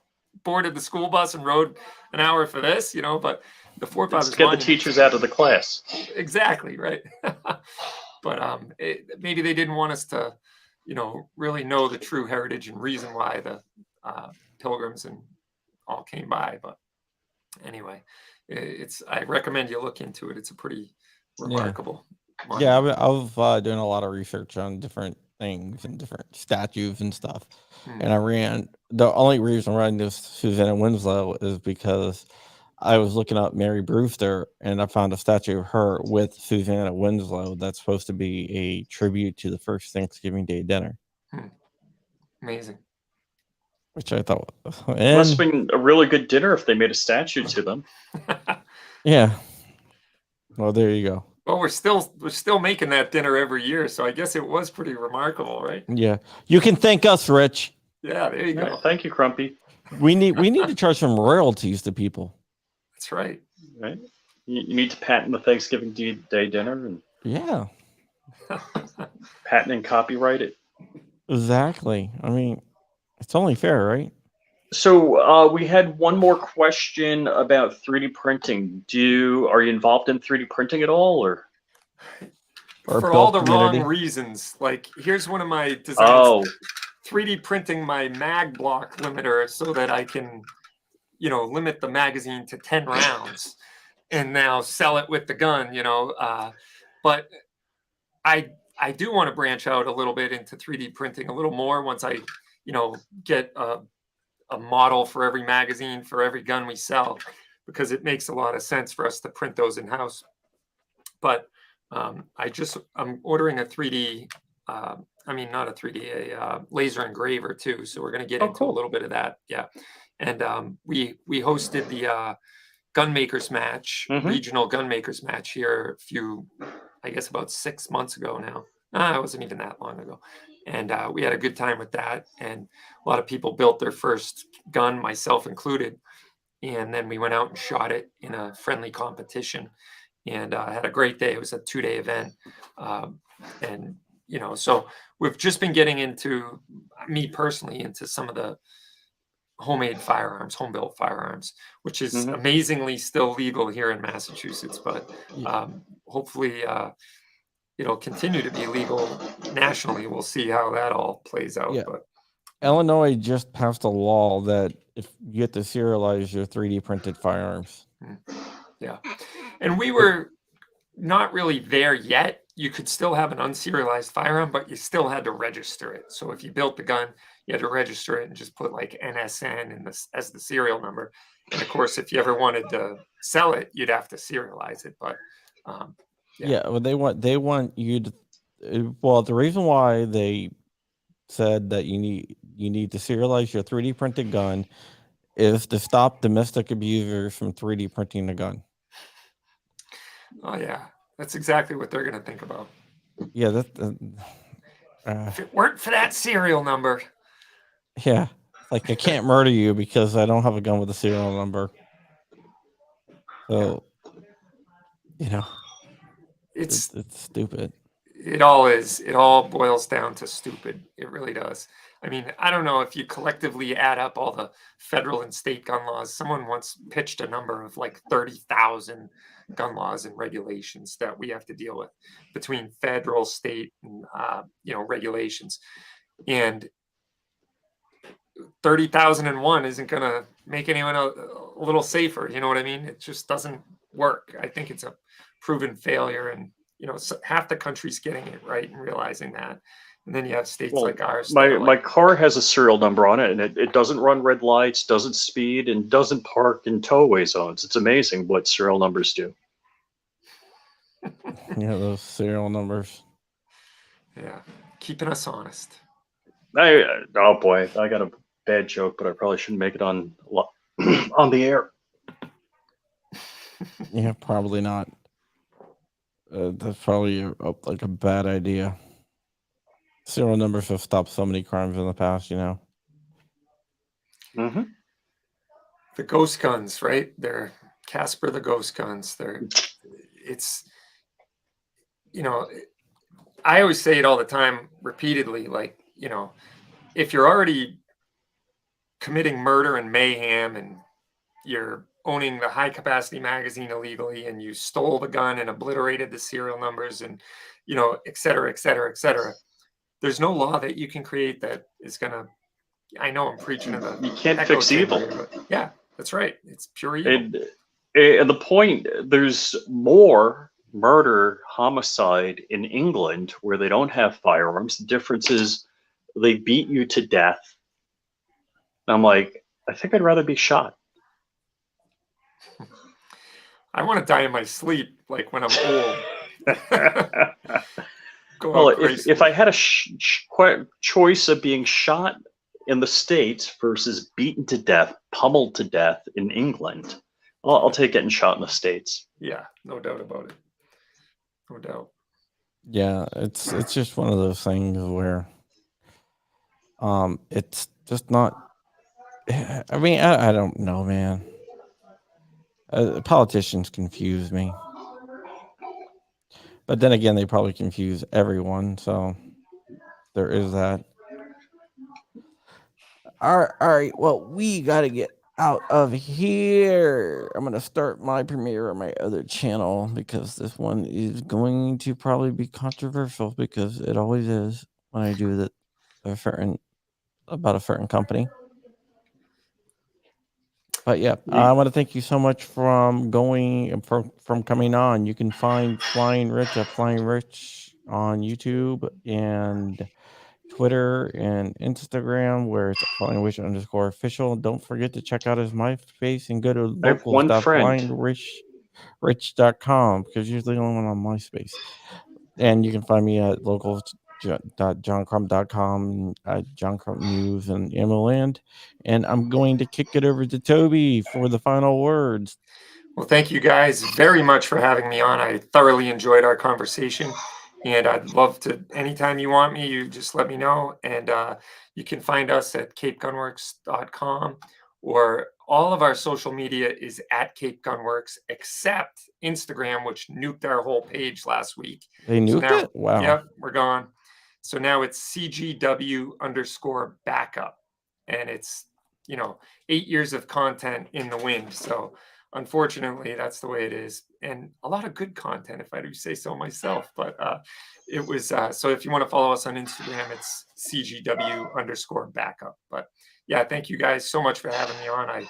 [SPEAKER 4] boarded the school bus and rode an hour for this, you know, but the Forefathers
[SPEAKER 5] Let's get the
[SPEAKER 4] Monument,
[SPEAKER 5] teachers out of the class.
[SPEAKER 4] exactly, right. But maybe they didn't want us to, you know, really know the true heritage and reason why the pilgrims and all came by. But anyway, I recommend you look into it. It's a pretty remarkable
[SPEAKER 2] Yeah,
[SPEAKER 4] monument.
[SPEAKER 2] I was doing a lot of research on different things and different statues and stuff. And the only reason I ran this Susanna Winslow is because I was looking up Mary Brewster and I found a statue of her with Susanna Winslow that's supposed to be a tribute to the first Thanksgiving Day dinner,
[SPEAKER 4] Amazing.
[SPEAKER 2] which I thought,
[SPEAKER 5] Must have
[SPEAKER 2] and
[SPEAKER 5] been a really good dinner if they made a statue to them.
[SPEAKER 2] yeah. Well, there you go.
[SPEAKER 4] Well, we're still making that dinner every year, so I guess it was pretty remarkable, right?
[SPEAKER 2] Yeah, you can thank us, Rich.
[SPEAKER 4] Yeah, there you go.
[SPEAKER 5] Thank you, Crumpy.
[SPEAKER 2] We need to charge some royalties to people.
[SPEAKER 4] That's right.
[SPEAKER 5] Right? You need to patent the Thanksgiving Day dinner and
[SPEAKER 2] Yeah,
[SPEAKER 5] patent and copyright it.
[SPEAKER 2] exactly. I mean, it's only fair, right?
[SPEAKER 5] So we had one more question about 3D printing. Are you involved in 3D printing at all, or
[SPEAKER 4] For all the
[SPEAKER 2] built
[SPEAKER 4] wrong
[SPEAKER 2] community?
[SPEAKER 4] reasons. Like, here's one of my designs.
[SPEAKER 5] Oh,
[SPEAKER 4] 3D printing my mag block limiter so that I can, you know, limit the magazine to 10 rounds and now sell it with the gun, you know. But I do want to branch out a little bit into 3D printing a little more once I, you know, get a model for every magazine for every gun we sell, because it makes a lot of sense for us to print those in house. But I'm ordering a 3D. Not a 3D, a laser engraver too. So we're going to get into a little bit of that. Yeah. And we hosted the gunmakers match, regional gunmakers match here I guess about 6 months ago now. It wasn't even that long ago. And we had a good time with that. And a lot of people built their first gun, myself included. And then we went out and shot it in a friendly competition and had a great day. It was a 2-day event. And, you know, so we've just been getting into, me personally, into some of the homemade firearms, home-built firearms, which is amazingly still legal here in Massachusetts. But hopefully it'll continue to be legal nationally. We'll see how that all plays out.
[SPEAKER 2] Yeah.
[SPEAKER 4] But
[SPEAKER 2] Illinois just passed a law that if you get to serialize your 3D printed firearms.
[SPEAKER 4] Yeah. And we were not really there yet. You could still have an unserialized firearm, but you still had to register it. So if you built the gun, you had to register it and just put like NSN as the serial number. And of course, if you ever wanted to sell it, you'd have to serialize it. But
[SPEAKER 2] well, they want you to. Well, the reason why they said that you need to serialize your 3D printed gun is to stop domestic abusers from 3D printing the gun.
[SPEAKER 4] Oh yeah, that's exactly what they're going to think about.
[SPEAKER 2] Yeah,
[SPEAKER 4] if it weren't for that serial number.
[SPEAKER 2] Yeah, Like, I can't murder you because I don't have a gun with a serial number. So,
[SPEAKER 4] It's
[SPEAKER 2] it's stupid.
[SPEAKER 4] It all is. It all boils down to stupid. It really does. I mean, I don't know if you collectively add up all the federal and state gun laws. Someone once pitched a number of like 30,000 gun laws and regulations that we have to deal with between federal, state, and regulations. And 30,001 isn't going to make anyone a little safer. You know what I mean? It just doesn't work. I think it's a proven failure, and half the country's getting it right and realizing that. And then you have states like ours.
[SPEAKER 5] My car has a serial number on it, and it doesn't run red lights, doesn't speed, and doesn't park in tow-away zones. It's amazing what serial numbers do.
[SPEAKER 2] Yeah, those serial numbers.
[SPEAKER 4] Yeah, keeping us honest.
[SPEAKER 5] Oh boy, I got a bad joke, but I probably shouldn't make it on the air.
[SPEAKER 2] Yeah, probably not. That's probably like a bad idea. Serial numbers have stopped so many crimes in the past,
[SPEAKER 5] Mm-hmm.
[SPEAKER 4] The ghost guns, right? They're Casper the ghost guns. I always say it all the time, repeatedly, like, if you're already committing murder and mayhem and you're owning the high capacity magazine illegally and you stole the gun and obliterated the serial numbers and, et cetera, et cetera, et cetera, there's no law that you can create that is going to, I know I'm preaching to the...
[SPEAKER 5] You can't fix evil.
[SPEAKER 4] Yeah, that's right. It's pure evil.
[SPEAKER 5] And the point, there's more murder, homicide in England where they don't have firearms. The difference is they beat you to death. I'm like, I think I'd rather be shot.
[SPEAKER 4] I want to die in my sleep, like when I'm old.
[SPEAKER 5] Well, if I had a choice of being shot in the States versus beaten to death, pummeled to death in England, I'll take getting shot in the States.
[SPEAKER 4] Yeah, no doubt about it. No doubt.
[SPEAKER 2] Yeah, it's just one of those things where it's just not... I mean, I don't know, man. Politicians confuse me. But then again, they probably confuse everyone, so there is that. All right. Well, we got to get out of here. I'm going to start my premiere on my other channel because this one is going to probably be controversial because it always is when I do that about a certain company. But yeah, I want to thank you so much from coming on. You can find Flying Rich at Flying Rich on YouTube and Twitter and Instagram, where it's @FlyingRich_official. Don't forget to check out his MySpace and go to locals.flyingrich.com because you're the only one on MySpace. And you can find me at locals.johncrump.com, at John Crump News and Amaland. And I'm going to kick it over to Toby for the final words.
[SPEAKER 4] Well, thank you guys very much for having me on. I thoroughly enjoyed our conversation. And I'd love to, anytime you want me, you just let me know. And you can find us at capegunworks.com, or all of our social media is at Cape Gunworks, except Instagram, which nuked our whole page last week.
[SPEAKER 2] They nuked it? Wow.
[SPEAKER 4] Yep, we're gone. So now it's CGW_backup. And it's, 8 years of content in the wind. So unfortunately, that's the way it is. And a lot of good content, if I do say so myself. But it was, so if you want to follow us on Instagram, it's CGW_backup. But yeah, thank you guys so much for having me on.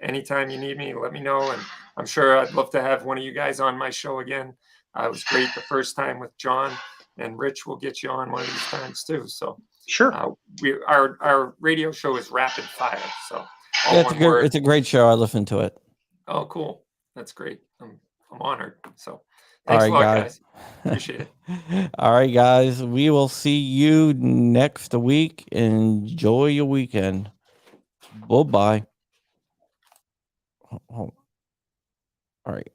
[SPEAKER 4] Anytime you need me, let me know. And I'm sure I'd love to have one of you guys on my show again. It was great the first time with John, and Rich will get you on one of these times too. So
[SPEAKER 5] sure.
[SPEAKER 4] Our radio show is rapid fire. So
[SPEAKER 2] yeah, it's a great show. I listen to it.
[SPEAKER 4] Oh, cool. That's great. I'm honored. So thanks a lot, guys. Appreciate it.
[SPEAKER 2] All right, guys. We will see you next week. Enjoy your weekend. Bye-bye. All right.